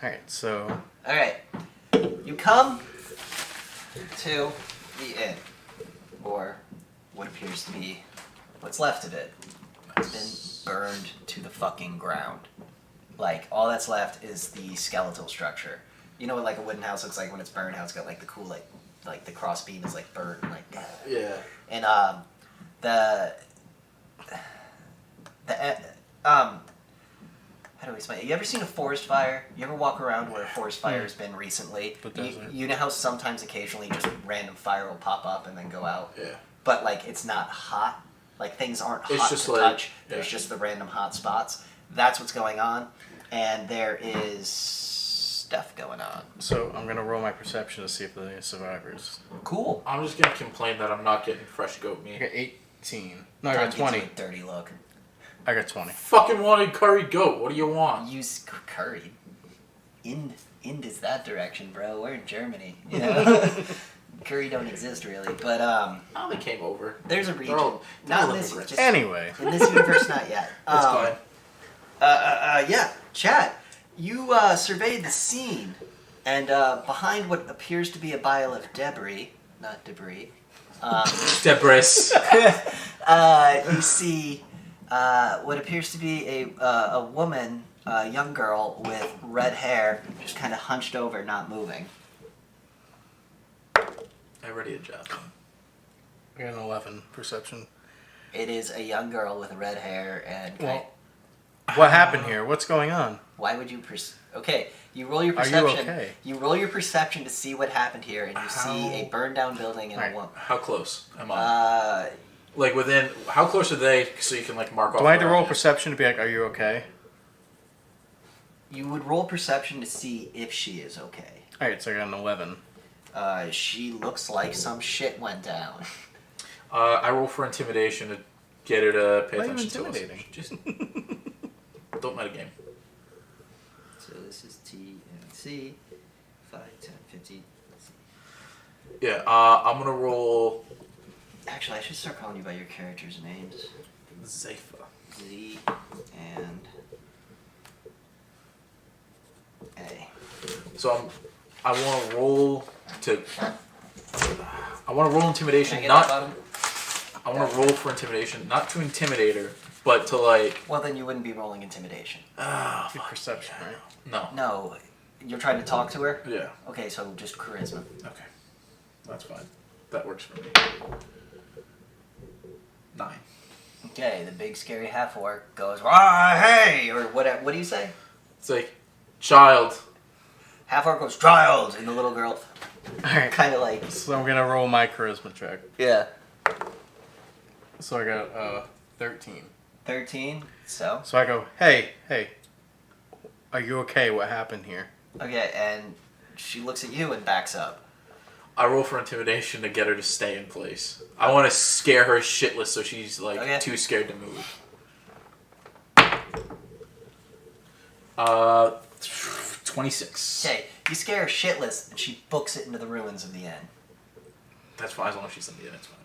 Alright, so... Alright. You come to the inn. Or what appears to be what's left of it. It's been burned to the fucking ground. Like, all that's left is the skeletal structure. You know what, like, a wooden house looks like when it's burned? How it's got, like, the cool, like the cross beam is, like, burnt, like... Yeah. And, how do we explain it? You ever seen a forest fire? You ever walk around where a forest fire has been recently? You know how sometimes occasionally just random fire will pop up and then go out? Yeah. But, like, it's not hot. Like, things aren't hot just to like, touch. There's yeah. just the random hot spots. That's what's going on. And there is stuff going on. So I'm going to roll my perception to see if there are any survivors. Cool. I'm just gonna complain that I'm not getting fresh goat I meat. got 18. No, I Time got gives 20. you a dirty look. I got 20. Fucking wanted curried goat. What do you want? Use curry. Ind is that direction, bro. We're in Germany. You know? Curry don't exist really, but Oh, they came over. there's a region. they're Not all in this. immigrants. Just, Anyway. in this universe, not yet. That's fine. Yeah, Chad, you surveyed the scene, and behind what appears to be a pile of debris, not debris, Debris. you see what appears to be a woman, a young girl with red hair, just kind of hunched over, not moving. I already a job. I got an 11 perception. It is a young girl with red hair and. Well, what happened here? What's going on? Why would you okay, you roll your Are you perception. okay? You roll your perception to see what happened here, and you see a burned down building and Alright. a woman. How close am I? Like within, how close are they so you can like mark off? Do I have to where roll I'm at? perception to be like, are you okay? You would roll perception to see if she is okay. Alright, so I got an 11. She looks like some shit went down. I roll for intimidation to get her to pay Why are you attention to us. intimidating? Just don't metagame. So this is T and C. 5, 10, 15. Yeah, I'm gonna roll Actually, I should start calling you by your characters' names. Zephyr. Z and A. So I want to roll to. I want to roll intimidation, Can I get that not. bottom? I want to roll for intimidation, not to intimidate her, but to like. Well, then you wouldn't be rolling intimidation. Good perception, right? No. No, you're trying to talk to her? Yeah. Okay, so just charisma. Okay. That's fine. That works for me. 9. Okay, the big scary half orc goes, "Ah, hey!" or what do you say? It's like, child. Half orc goes, "Child!" and the little girl Alright. kind of like, So I'm gonna roll my charisma check. yeah. So I got 13. 13, so? So I go, hey, are you okay? What happened here? Okay, and she looks at you and backs up. I roll for intimidation to get her to stay in place. I want to scare her shitless so she's like Okay. too scared to move. 26. Okay, you scare her shitless, and she books it into the ruins of the inn. That's fine as long as she's in the inn. It's fine.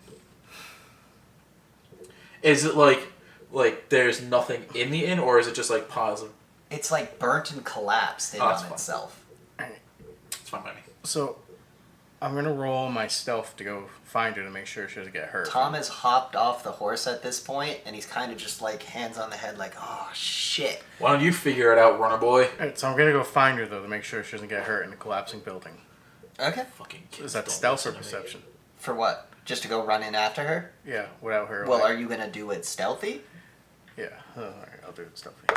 Is it like there's nothing in the inn, or is it just like piles of? It's like burnt and collapsed in Oh, that's on fine. itself. It's fine by me. So I'm gonna roll my stealth to go find her to make sure she doesn't get hurt. Tom has hopped off the horse at this point, and he's kind of just like hands on the head, like, "Oh shit." Why don't you figure it out, runner boy? Alright, so I'm gonna go find her though to make sure she doesn't get hurt in the collapsing building. Okay. Fucking kids. Is that don't stealth or listen to me. perception? For what? Just to go run in after her? Yeah, without her. Well, like- are you gonna do it stealthy? Yeah, alright, I'll do it stealthy.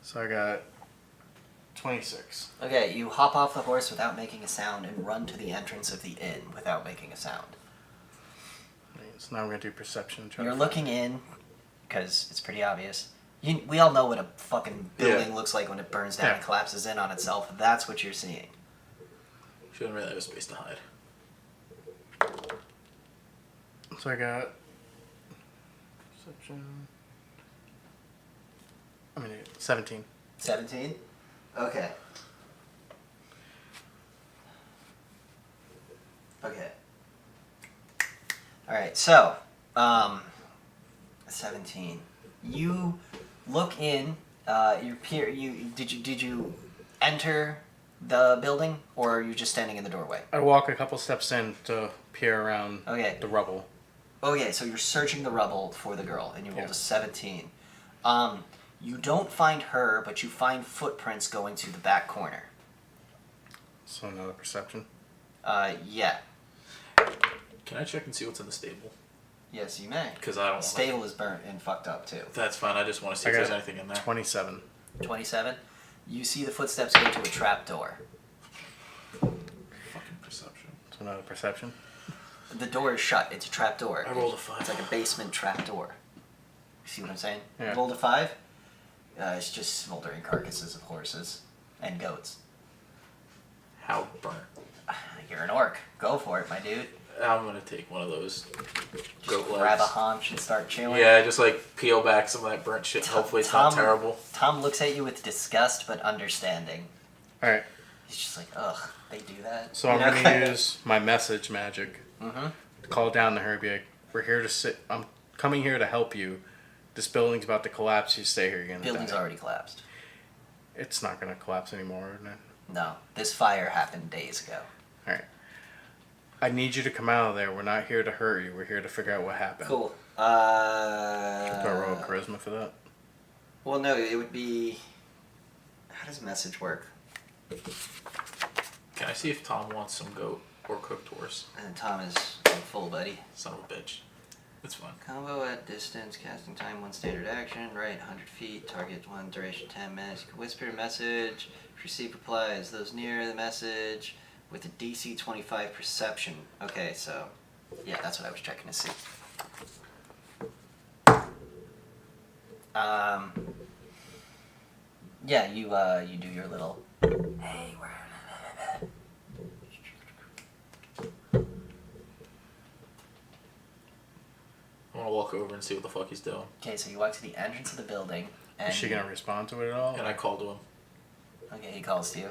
So I got 26. Okay, you hop off the horse without making a sound and run to the entrance of the inn without making a sound. So now I'm going to do perception. You're looking in, because it's pretty obvious. We all know what a fucking building looks like when it burns down and collapses in on itself. That's what you're seeing. Shouldn't really have a space to hide. So I got perception. 17. 17? Okay. Okay. Alright, so, 17. You look in, did you enter the building, or are you just standing in the doorway? I walk a couple steps in to peer around the rubble. Okay, so you're searching the rubble for the girl, and you rolled a 17. You don't find her, but you find footprints going to the back corner. So another perception? Yeah. Can I check and see what's in the stable? Yes, you may. Because I don't want The stable is burnt and fucked up, too. That's fine. I just want to see if there's anything in there. 27. 27? You see the footsteps go to a trap door. Fucking perception. So another perception? The door is shut. It's a trap door. I rolled a 5. It's like a basement trap door. You see what I'm saying? Yeah. You rolled a 5? It's just smoldering carcasses of horses and goats. How burnt? You're an orc. Go for it, my dude. I'm going to take one of those goat legs. Grab a haunch and start chewing. Yeah, just like peel back some of that burnt shit. Hopefully it's not terrible. Tom looks at you with disgust but understanding. Alright. He's just like, ugh, they do that? So I'm going to use my message magic to call down to her and be like, we're here to sit. I'm coming here to help you. This building's about to collapse. You stay here, you're going to die. Building's already collapsed. It's not going to collapse anymore, isn't it? No, this fire happened days ago. Alright. I need you to come out of there. We're not here to hurt you. We're here to figure out what happened. Cool. Do I roll charisma for that? Well, no, it would be... How does message work? Can I see if Tom wants some goat or cooked horse? And Tom is full, buddy. Son of a bitch. It's fine. Combo at distance, casting time 1 standard action, right 100 feet, target 1, duration 10 minutes. You can whisper a message, receive replies. Those near the message with a DC 25 perception. Okay, so, yeah, that's what I was checking to see. Yeah, you do your little, hey, we're... I want to walk over and see what the fuck he's doing. Okay, so you walk to the entrance of the building, and... Is she going to respond to it at all? And I call to him. Okay, he calls to you.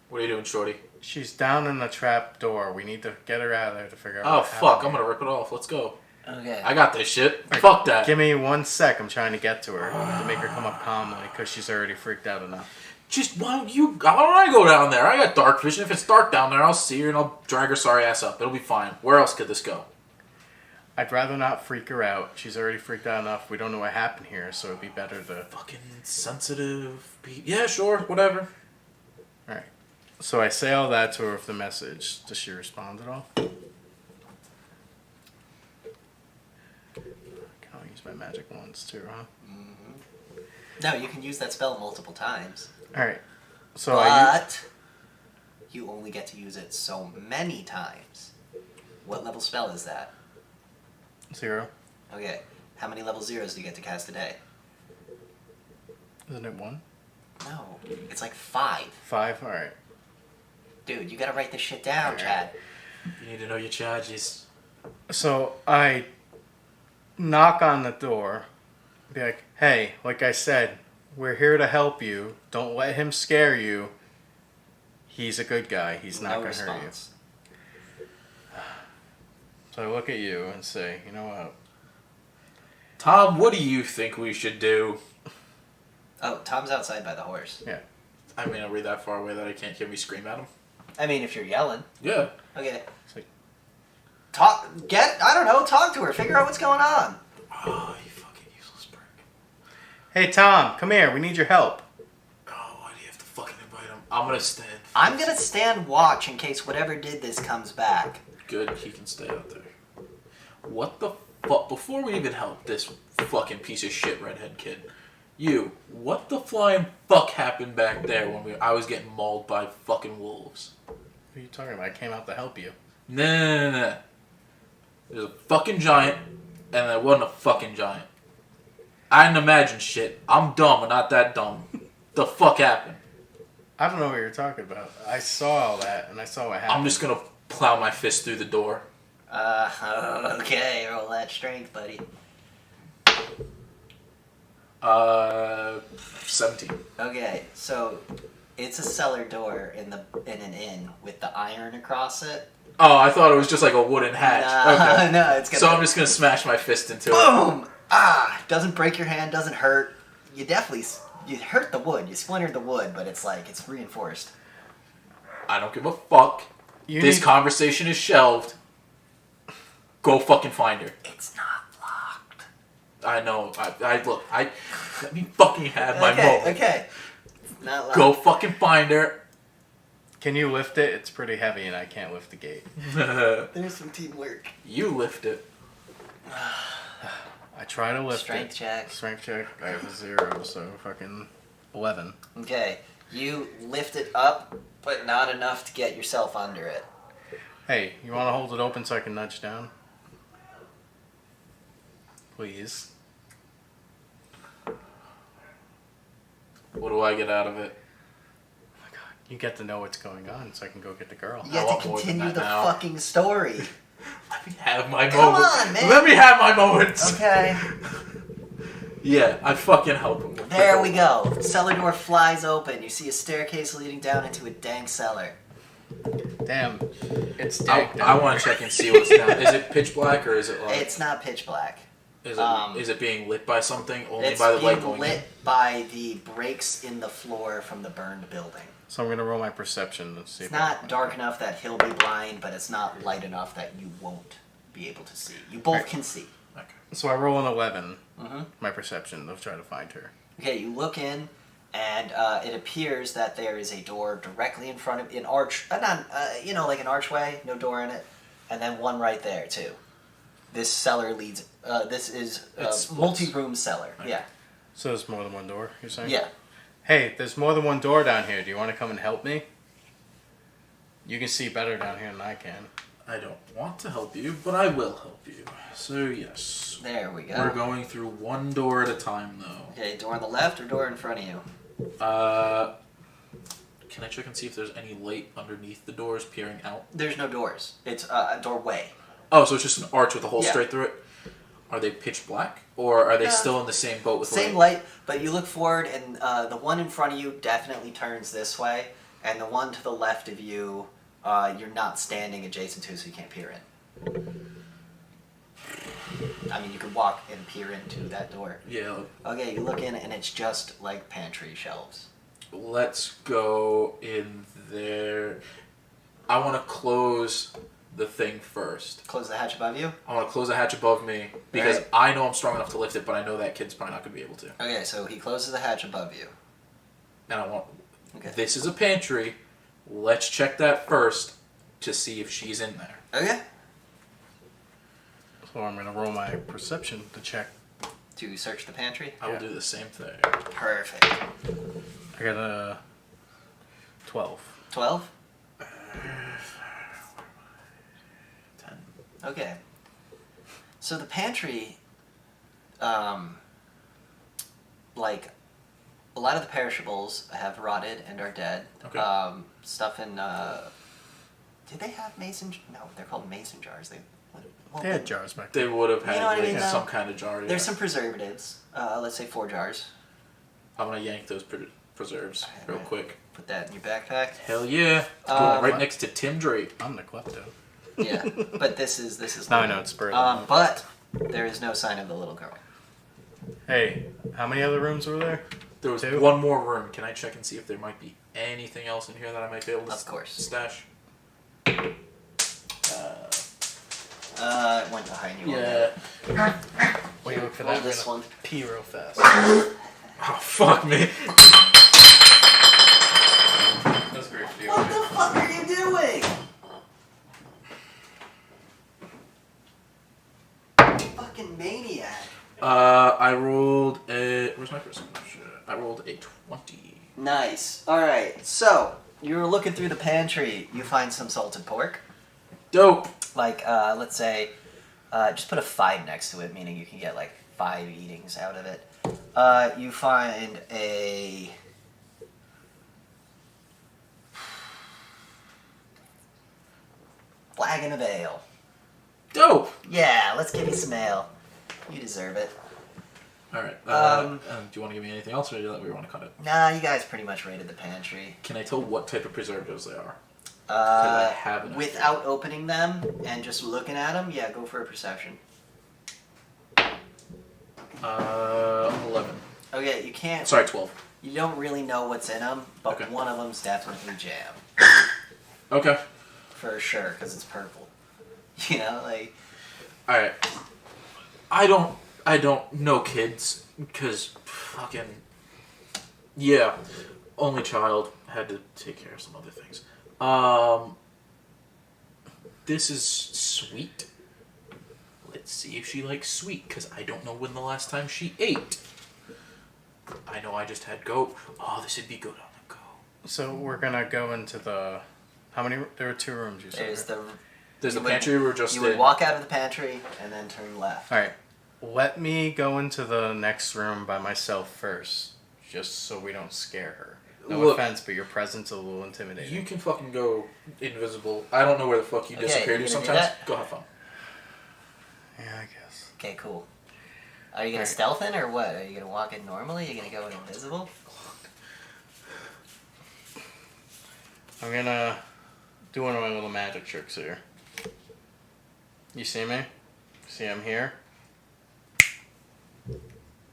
What are you doing, shorty? She's down in the trap door. We need to get her out of there to figure out Oh, what fuck. happened. I'm going to rip it off. Let's go. Okay. I got this shit. Fuck that. Give me 1 sec. I'm trying to get to her to make her come up calmly because she's already freaked out enough. Just, why don't I go down there? I got dark vision. If it's dark down there, I'll see her and I'll drag her sorry ass up. It'll be fine. Where else could this go? I'd rather not freak her out. She's already freaked out enough. We don't know what happened here, so it'd be better to... Fucking sensitive. Yeah, sure. Whatever. Alright. So I say all that to her with the message. Does she respond at all? I'll use my magic once too, huh? No, you can use that spell multiple times. Alright. So But you only get to use it so many times. What level spell is that? 0. Okay. How many level zeros do you get to cast a day? Isn't it 1? No. It's like 5. 5? Alright. Dude, you gotta write this shit down, Alright. Chad. You need to know your charges. So I knock on the door. Be like, hey, like I said, we're here to help you. Don't let him scare you. He's a good guy. He's not No going to hurt you. response. So I look at you and say, you know what? Tom, what do you think we should do? Oh, Tom's outside by the horse. Yeah. I mean, are we that far away that I can't hear me scream at him? I mean, if you're yelling. Yeah. Okay. It's like, Talk to her. Figure out what's going on. Oh, you fucking useless prick. hey, Tom, come here. We need your help. Oh, why do you have to fucking invite him? I'm gonna stand. I'm gonna stand watch in case whatever did this comes back. Good, he can stay out there. What the fuck? Before we even help this fucking piece of shit redhead kid, You, what the flying fuck happened back there when I was getting mauled by fucking wolves? What are you talking about? I came out to help you. No. There's a fucking giant, and there wasn't a fucking giant. I didn't imagine shit. I'm dumb, but not that dumb. The fuck happened? I don't know what you're talking about. I saw all that, and I saw what happened. I'm just gonna plow my fist through the door. Okay, roll that strength, buddy. 17. Okay, so it's a cellar door in an inn with the iron across it. Oh, I thought it was just like a wooden hatch. Nah, Okay. no, it's gonna. So I'm just gonna smash my fist into it. Boom! Doesn't break your hand, doesn't hurt. You hurt the wood. You splintered the wood, but it's reinforced. I don't give a fuck. This conversation is shelved. Go fucking find her. It's not locked. I know. Let me fucking have my moment. Okay. It's not locked. Go fucking find her. Can you lift it? It's pretty heavy, and I can't lift the gate. There's some teamwork. You lift it. I try to lift Strength it. check. Strength check. I have a 0, so fucking 11. Okay. You lift it up, but not enough to get yourself under it. Hey, you want to hold it open so I can nudge down? Please. What do I get out of it? Oh my god. You get to know what's going on so I can go get the girl. You have want to more than continue that the now. fucking story. Let me have my Come moment. on, man. Let me have my moments. Okay. Yeah, I fucking help him. There we go. Cellar door flies open. You see a staircase leading down into a dank cellar. Damn. It's I dank down want to there. check and see what's down. Is it pitch black or is it like? It's not pitch black. Is it being lit by something? Only It's by the light being going lit in? by the breaks in the floor from the burned building. So I'm going to roll my perception and see It's if I not can dark enough that he'll be blind, but it's not light enough that you won't be able to see. You both can see. Okay. So I roll an 11. Mm-hmm. My perception of trying to find her. Okay, you look in, and it appears that there is a door directly in front of an arch, like an archway, no door in it, and then one right there too. This cellar leads. This is a It's multi-room cellar. Okay. Yeah, So there's more than one door, you're saying? yeah. Hey, there's more than one door down here. Do you want to come and help me? You can see better down here than I can. I don't want to help you, but I will help you. So yes. There we go. We're going through one door at a time, though. Okay, door on the left or door in front of you? Can I check and see if there's any light underneath the doors peering out? There's no doors. It's a doorway. Oh, so it's just an arch with a hole Yeah. straight through it? Are they pitch black? Or are they No. still in the same boat with Same light? light, but you look forward, and the one in front of you definitely turns this way, and the one to the left of you, you're not standing adjacent to, so you can't peer in. I mean, you could walk and peer into that door. Yeah. Okay, you look in, and it's just like pantry shelves. Let's go in there. I want to close the thing first. Close the hatch above you. I want to close the hatch above me because Right. I know I'm strong enough to lift it, but I know that kid's probably not going to be able to. Okay, so he closes the hatch above you. And I want... Okay. This is a pantry. Let's check that first to see if she's in there. Okay. So I'm going to roll my perception to check. To search the pantry. I will Yeah. do the same thing. Perfect. I got a 12. 12. 10. Okay. So the pantry, like, a lot of the perishables have rotted and are dead. Okay. Stuff in, did they have mason? No, they're called mason jars. They had jars back there. They would have had know what I like, mean, though? some kind of jar. Yeah. There's some preservatives. Let's say 4 jars. I'm going to yank those preserves real Right. quick. Put that in your backpack. Hell yeah. It's going right next to Tim Drake. I'm the klepto. Yeah, but this is No, I know, it's Bird. but there is no sign of the little girl. Hey, how many other rooms were there? There was 2? one more room. Can I check and see if there might be anything else in here that I might be able to Of course. stash? It went behind you. Yeah. Wait, look for Roll that. this I'm gonna one. pee real fast. Oh, fuck me. That's great for you. What the fuck are you doing? Fucking maniac. I rolled a... Where's my percentage? I rolled a 20. Nice. Alright, so you're looking through the pantry. You find some salted pork. Dope. Like, let's say, just put a 5 next to it, meaning you can get like 5 eatings out of it. You find a flagon of ale. Dope. Yeah, let's give you some ale. You deserve it. Alright. Do you want to give me anything else, or do we want to cut it? Nah, you guys pretty much raided the pantry. Can I tell what type of preservatives they are? I have an Without opening them and just looking at them, yeah, go for a perception. 11. Okay, you can't. Sorry, 12. You don't really know what's in them, but Okay. one of them's definitely jam. Okay. For sure, because it's purple. You know, like. Alright. I don't know kids, because fucking. Yeah. Only child. Had to take care of some other things. This is sweet. Let's see if she likes sweet, because I don't know when the last time she ate. I know I just had goat. Oh, this would be good on the go. So we're gonna go into the. How many? There were 2 rooms. You said. There's the you would- pantry we were just You in. would walk out of the pantry and then turn left. All right. Let me go into the next room by myself first, just so we don't scare her. No Look, offense, but your presence is a little intimidating. You can fucking go invisible. I don't know where the fuck you Okay, disappear you to gonna do sometimes. that? Go have fun. Yeah, I guess. Okay, cool. Are you gonna Alright. stealth in or what? Are you gonna walk in normally? Are you gonna go in invisible? I'm gonna do one of my little magic tricks here. You see me? See I'm here?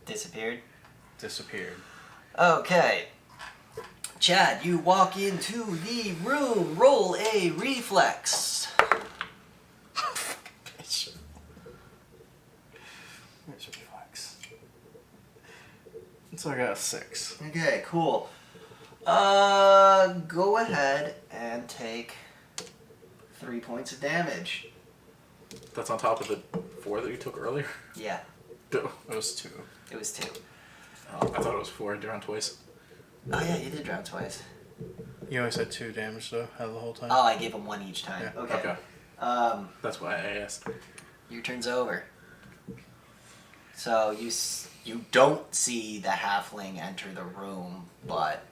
Disappeared? Disappeared. Okay. Chad, you walk into the room. Roll a reflex. Bitch. Where's your reflex? So I got a 6. Okay, cool. Go ahead and take 3 points of damage. That's on top of the 4 that you took earlier? Yeah, It was 2. it was 2. Oh, I thought it was 4. I drowned twice. Oh yeah, you did drown twice. You always had 2 damage though, out of the whole time. Oh, I gave him 1 each time. Yeah. Okay. Okay. That's why I asked. Your turn's over. So you don't see the halfling enter the room, but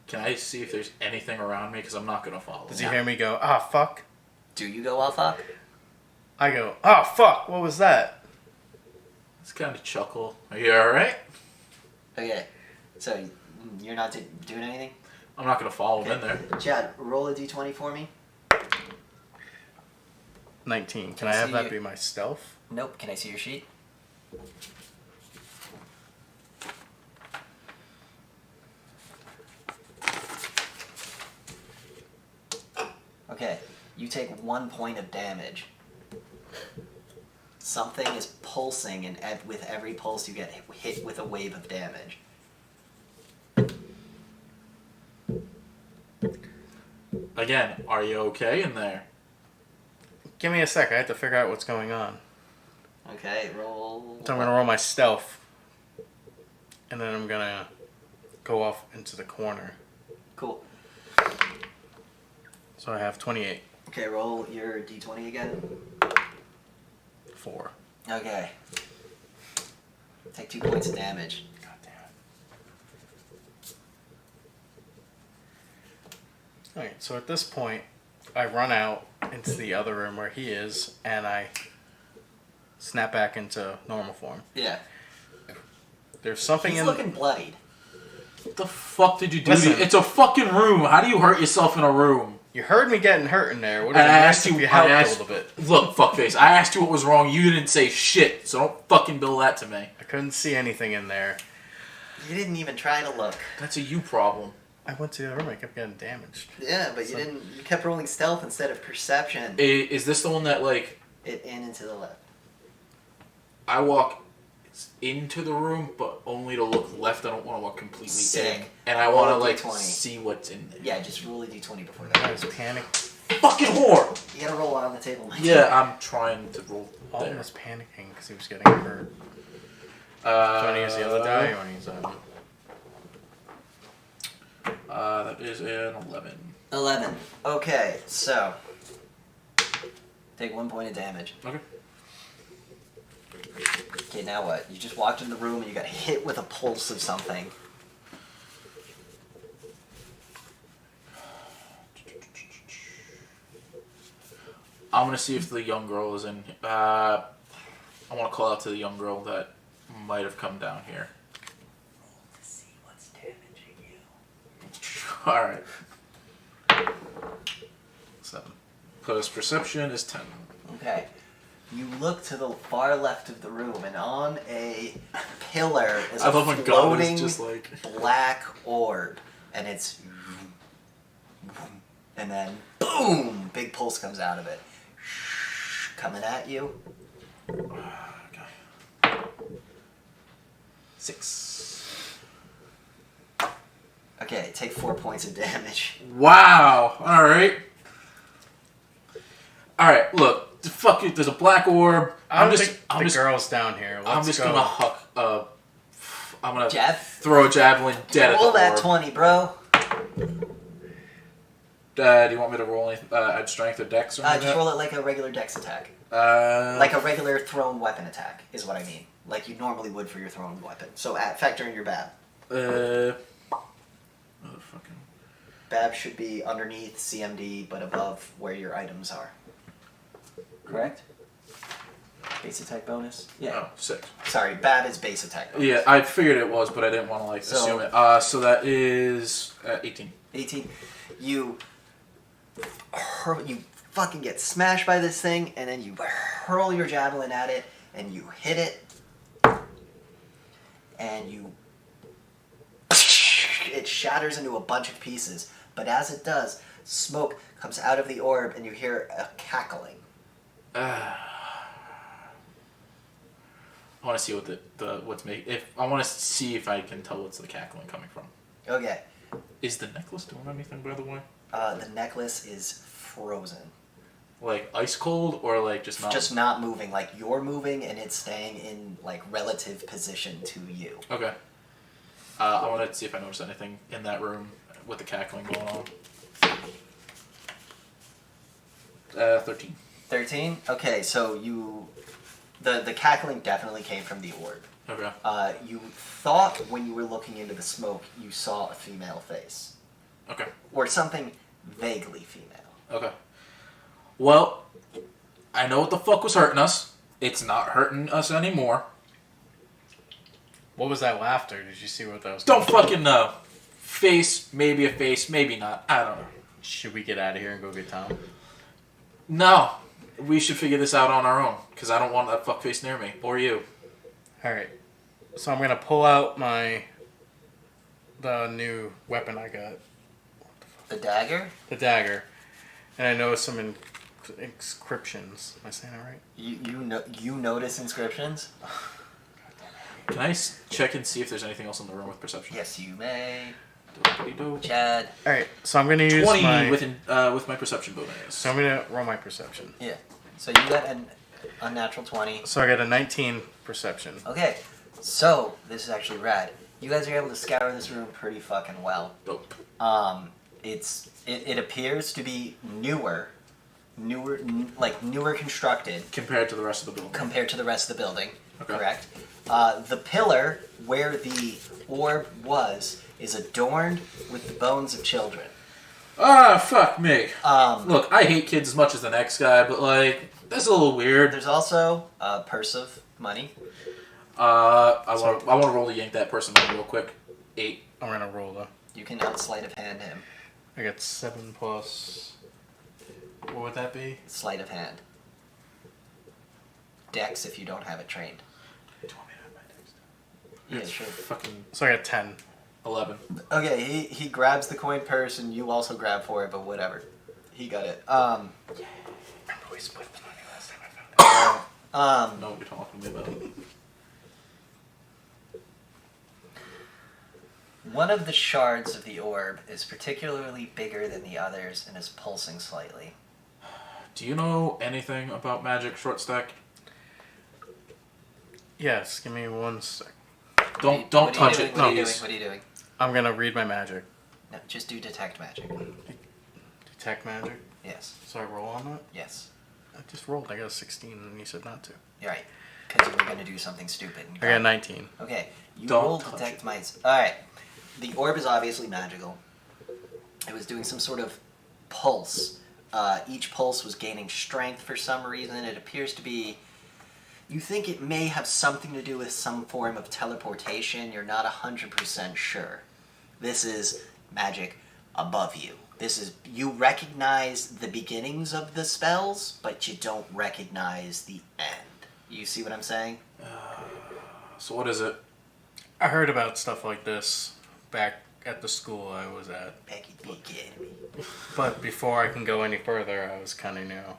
Can I see if there's anything around me? Because I'm not going to follow. Does he hear me go, ah, fuck? do you go off up? I go, ah, fuck, what was that? It's kind of chuckle. Are you alright? Okay, so you're not doing anything? I'm not going to follow him in there. Chad, roll a d20 for me. 19. Can Can I I have see that you- be my stealth? Nope, can I see your sheet? Okay, you take 1 point of damage. Something is pulsing, and with every pulse you get hit with a wave of damage. Again, are you okay in there? Give me a sec, I have to figure out what's going on. Okay, roll. So I'm gonna roll my stealth. And then I'm gonna go off into the corner. Cool. So I have 28. Okay, roll your d20 again. 4. Okay. Take 2 points of damage. God damn it. Alright, so at this point, I run out into the other room where he is, and I snap back into normal form. Yeah. There's something He's in looking bloodied. What the fuck did you do? Listen. It's a fucking room. How do you hurt yourself in a room? You heard me getting hurt in there. Would And have I been asked nice if you. you I helped asked, a little bit. Look, fuckface. I asked you what was wrong. You didn't say shit. So don't fucking bill that to me. I couldn't see anything in there. You didn't even try to look. That's a you problem. I went to the other room, I kept getting damaged. Yeah, but So- you didn't. You kept rolling stealth instead of perception. Is this the one that like It in and to the left. I walk into the room, but only to look left? I don't want to walk completely Sick. in, and I want to Roll a like D20. see what's in there. Yeah, just roll a d20 before I that. was panicked. Fucking whore. You gotta roll on the table, Mike. Yeah, I'm trying to roll Alden there. was panicking because he was getting hurt. Do you want to use the other die or you want to use that one? That is an 11. 11. Okay, so take 1 point of damage. Okay. Okay, now what? You just walked in the room and you got hit with a pulse of something. I'm gonna see if the young girl is in. I want to call out to the young girl that might have come down here. To see what's damaging you. All right. 7. Plus perception is 10. Okay. You look to the far left of the room, and on a pillar is a floating just like black orb, and it's, and then boom, big pulse comes out of it, coming at you. okay. 6. Okay, take 4 points of damage. Wow. All right. All right. Look. Fuck it. There's a black orb. I'm just girl's down here. I'm just gonna huck. I'm gonna throw a javelin dead at the Roll that orb. 20, bro. Do you want me to roll any add strength or dex or anything? Just roll it like a regular dex attack. Like Like a regular thrown weapon attack is what I mean. Like you normally would for your thrown weapon. So factor in your BAB. Motherfucking. BAB should be underneath CMD, but above where your items are. Correct? Base attack bonus? Yeah. Oh, 6. Sorry, BAB is base attack bonus. Yeah, I figured it was, but I didn't want to assume it. So that is 18. 18. You fucking get smashed by this thing, and then you hurl your javelin at it, and you hit it, and it shatters into a bunch of pieces. But as it does, smoke comes out of the orb, and you hear a cackling. I want to see what what's making. I want to see if I can tell what's the cackling coming from. Okay. Is the necklace doing anything, by the way? The necklace is frozen. Like ice cold, or like just not? Just not moving. Like you're moving, and it's staying in like relative position to you. Okay. I want to see if I notice anything in that room with the cackling going on. 13. 13? Okay, so the cackling definitely came from the orb. Okay. You thought when you were looking into the smoke, you saw a female face. Okay. Or something vaguely female. Okay. Well, I know what the fuck was hurting us. It's not hurting us anymore. What was that laughter? Did you see what that was? Don't fucking know. Face, maybe not. I don't know. Should we get out of here and go get Tom? No. We should figure this out on our own, because I don't want that fuckface near me, or you. Alright. So I'm going to pull out the new weapon I got. The dagger? The dagger. And I know some inscriptions. Am I saying that right? You notice inscriptions? Can I check and see if there's anything else in the room with perception? Yes, you may. Dope. Chad. Alright, so I'm going to use 20 with my perception bonus. So I'm going to roll my perception. Yeah. So you got an unnatural 20. So I got a 19 perception. Okay. So, this is actually rad. You guys are able to scour this room pretty fucking well. Dope. It appears to be newer constructed Compared to the rest of the building. compared to the rest of the building. Okay. Correct. The pillar where the orb was is adorned with the bones of children. Ah, fuck me. Look, I hate kids as much as the next guy, but like, that's a little weird. There's also a purse of money. I want to roll to yank that person money real quick. 8. I'm going to roll though. You can sleight of hand him. I got 7 plus... What would that be? Sleight of hand. Dex if you don't have it trained. Do you want me to have my Yeah, dex? sure. Fucking So I got 10. 11. Okay, he grabs the coin purse and you also grab for it, but whatever. He got it. Remember we split the money last time I found it? Know what you're talking about. One of the shards of the orb is particularly bigger than the others and is pulsing slightly. Do you know anything about magic short stack? Yes, give me 1 sec. Don't What are you touch doing? it, What are you doing? please. What are you doing? I'm going to read my magic. No, just do detect magic. Detect magic? Yes. So I roll on that? Yes. I just rolled. I got a 16 and you said not to. You're right. Because you were going to do something stupid. And I got a 19. Okay. You Don't rolled touch detect it. mice. Alright. The orb is obviously magical. It was doing some sort of pulse. Each pulse was gaining strength for some reason. It appears to be... You think it may have something to do with some form of teleportation. You're not 100% sure. This is magic above you. This is... You recognize the beginnings of the spells, but you don't recognize the end. You see what I'm saying? So what is it? I heard about stuff like this back at the school I was at. Becky the Academy. But before I can go any further, I was kind of,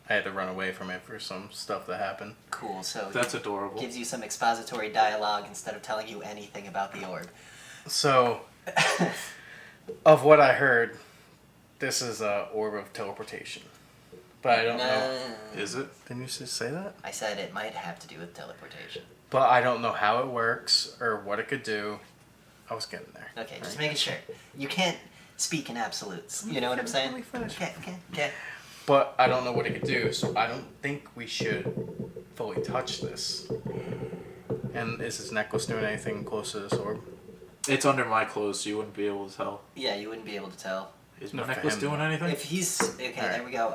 I had to run away from it for some stuff that happened. Cool, so That's it adorable. gives you some expository dialogue instead of telling you anything about the orb. So, of what I heard, this is a orb of teleportation. But I don't know. Is it? Didn't you just say that? I said it might have to do with teleportation. But I don't know how it works or what it could do. I was getting there. Okay, just making sure. You can't speak in absolutes. You know what I'm saying? Let me finish. Okay. But I don't know what it could do, so I don't think we should fully touch this. And is this necklace doing anything close to this orb? It's under my clothes, so you wouldn't be able to tell. Yeah, you wouldn't be able to tell. Is No, my for necklace him, doing though. anything? If he's... Okay, Alright. there we go.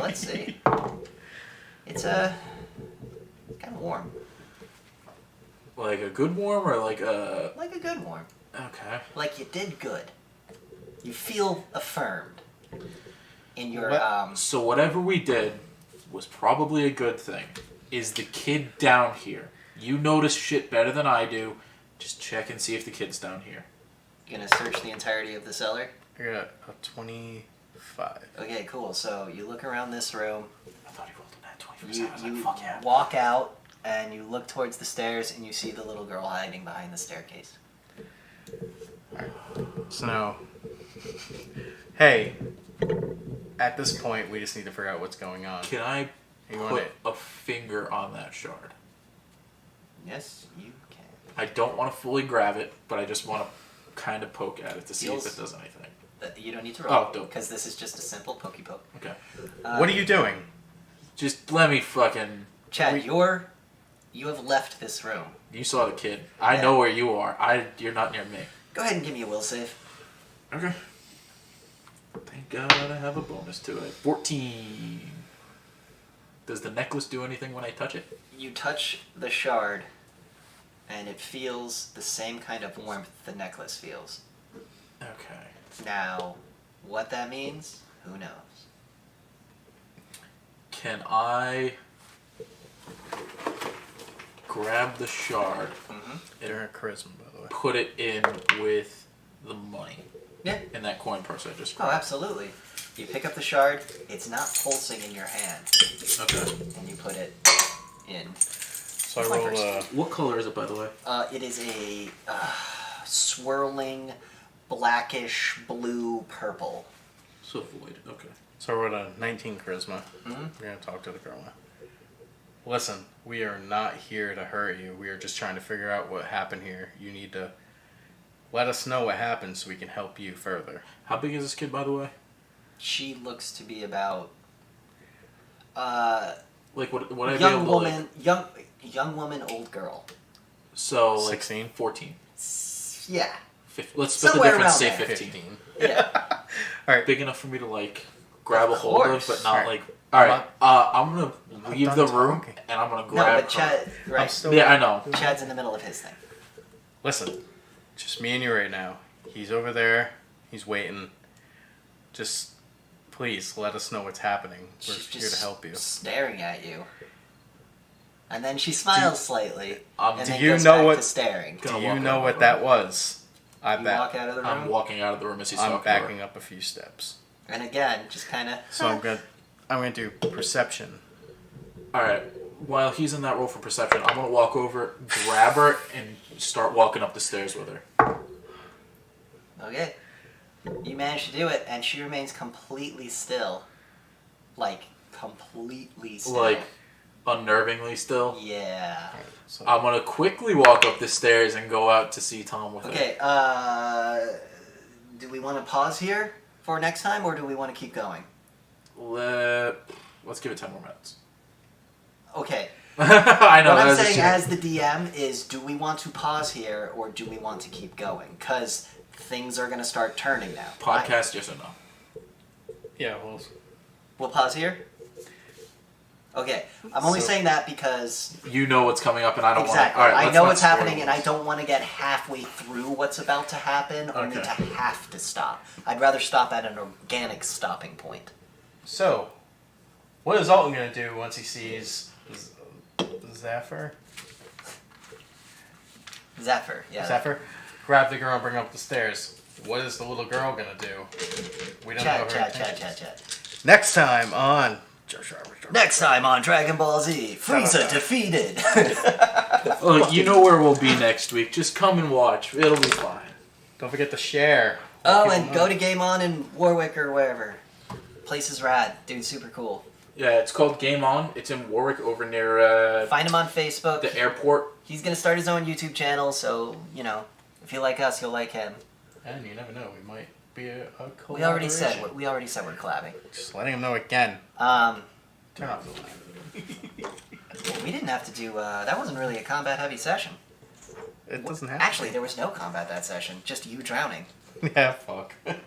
Let's see. It's kind of warm. Like a good warm or like a... Like a good warm. Okay. Like you did good. You feel affirmed in your, What- So whatever we did was probably a good thing. Is the kid down here? You notice shit better than I do. Just check and see if the kid's down here. You're gonna search the entirety of the cellar? I got a 25. Okay, cool. So you look around this room. I thought he rolled a nat 20 for a You, second. I was you like, fuck yeah. walk out and you look towards the stairs and you see the little girl hiding behind the staircase. So now, hey, at this point, we just need to figure out what's going on. Can I You want put it? a finger on that shard? Yes, you can. I don't want to fully grab it, but I just want to kind of poke at it to see Feels- if it does anything. You don't need to roll Oh, dope. because this is just a simple pokey poke. Okay. What are you doing? Just let me fucking... Chad, you have left this room. You saw the kid. I Yeah. know where you are. You're not near me. Go ahead and give me a will save. Okay. Thank God I have a bonus to it. 14. Does the necklace do anything when I touch it? You touch the shard, and it feels the same kind of warmth the necklace feels. Okay. Now, what that means, who knows? Can I grab the shard, They're a charisma, by the way. put it in with the money Yeah. in that coin purse I just Oh, grabbed? absolutely. You pick up the shard, it's not pulsing in your hand, Okay. and you put it in. So I It's my rolled first. What color is it, by the way? It is a swirling, blackish, blue, purple. So void. Okay. So I rolled a 19 charisma. Mhm. We're gonna talk to the girl now. Listen, we are not here to hurt you. We are just trying to figure out what happened here. You need to let us know what happened so we can help you further. How big is this kid, by the way? She looks to be about Like, what would I be young able to, woman, young woman, old girl. So, like, 16? 14. Yeah. Let's split the Somewhere difference, say around there. 15. Yeah. Alright. Big enough for me to, like, grab a Of hold of, course. but not, Alright. like... Alright, I'm gonna not leave done the room, talking. and I'm gonna No, grab but her. Chad, I'm right? still- Yeah, I know. Chad's in the middle of his thing. Listen, just me and you right now. He's over there. He's waiting. Just please let us know what's happening. We're She's here just to help you. staring at you. And then she smiles slightly, and do then you goes know back what- to staring. Gonna Do walk you know out what the that room. was? I You bet. walk out of the room, I'm walking out of the room as he's I'm talking to her. backing up a few steps. and again, just kind of. So I'm gonna do perception. Alright, while he's in that roll for perception, I'm gonna walk over, grab her, and start walking up the stairs with her. Okay. You manage to do it, and she remains completely still. Like, completely still. Like, unnervingly still. Yeah. So I'm gonna quickly walk up the stairs and go out to see Tom with her. Okay, do we want to pause here for next time, or do we want to keep going? Let's give it 10 more minutes. Okay. I know. What I'm that was a saying shit. as the DM is, do we want to pause here, or do we want to keep going? Because things are going to start turning now. Podcast, yes or no? Yeah, well, We'll pause here? Okay. I'm only saying that because... You know what's coming up, and I don't Exactly. want to. I know what's happening, and I don't want to get halfway through what's about to happen, only Okay. to have to stop. I'd rather stop at an organic stopping point. so, what is Alton gonna do once he sees Zephyr? Zephyr, yeah. Zephyr? Grab the girl and bring her up the stairs. What is the little girl gonna do? We don't know her intentions. Chat. Next time on... Next time on Dragon Ball Z, Frieza defeated. Look, you know where we'll be next week. Just come and watch. It'll be fine. Don't forget to share. Oh, Let and people go know. to Game On in Warwick or wherever. Place is rad. Dude, super cool. Yeah, it's called Game On. It's in Warwick over near Find him on Facebook. the airport. He's going to start his own YouTube channel, so, you know, if you like us, you'll like him. And you never know, we might be a collaboration. We already said we're collabing. Just letting him know again. Turn off the light. We didn't have to do, that wasn't really a combat-heavy session. It doesn't have Actually, there was no combat that session, just you drowning. Yeah, fuck.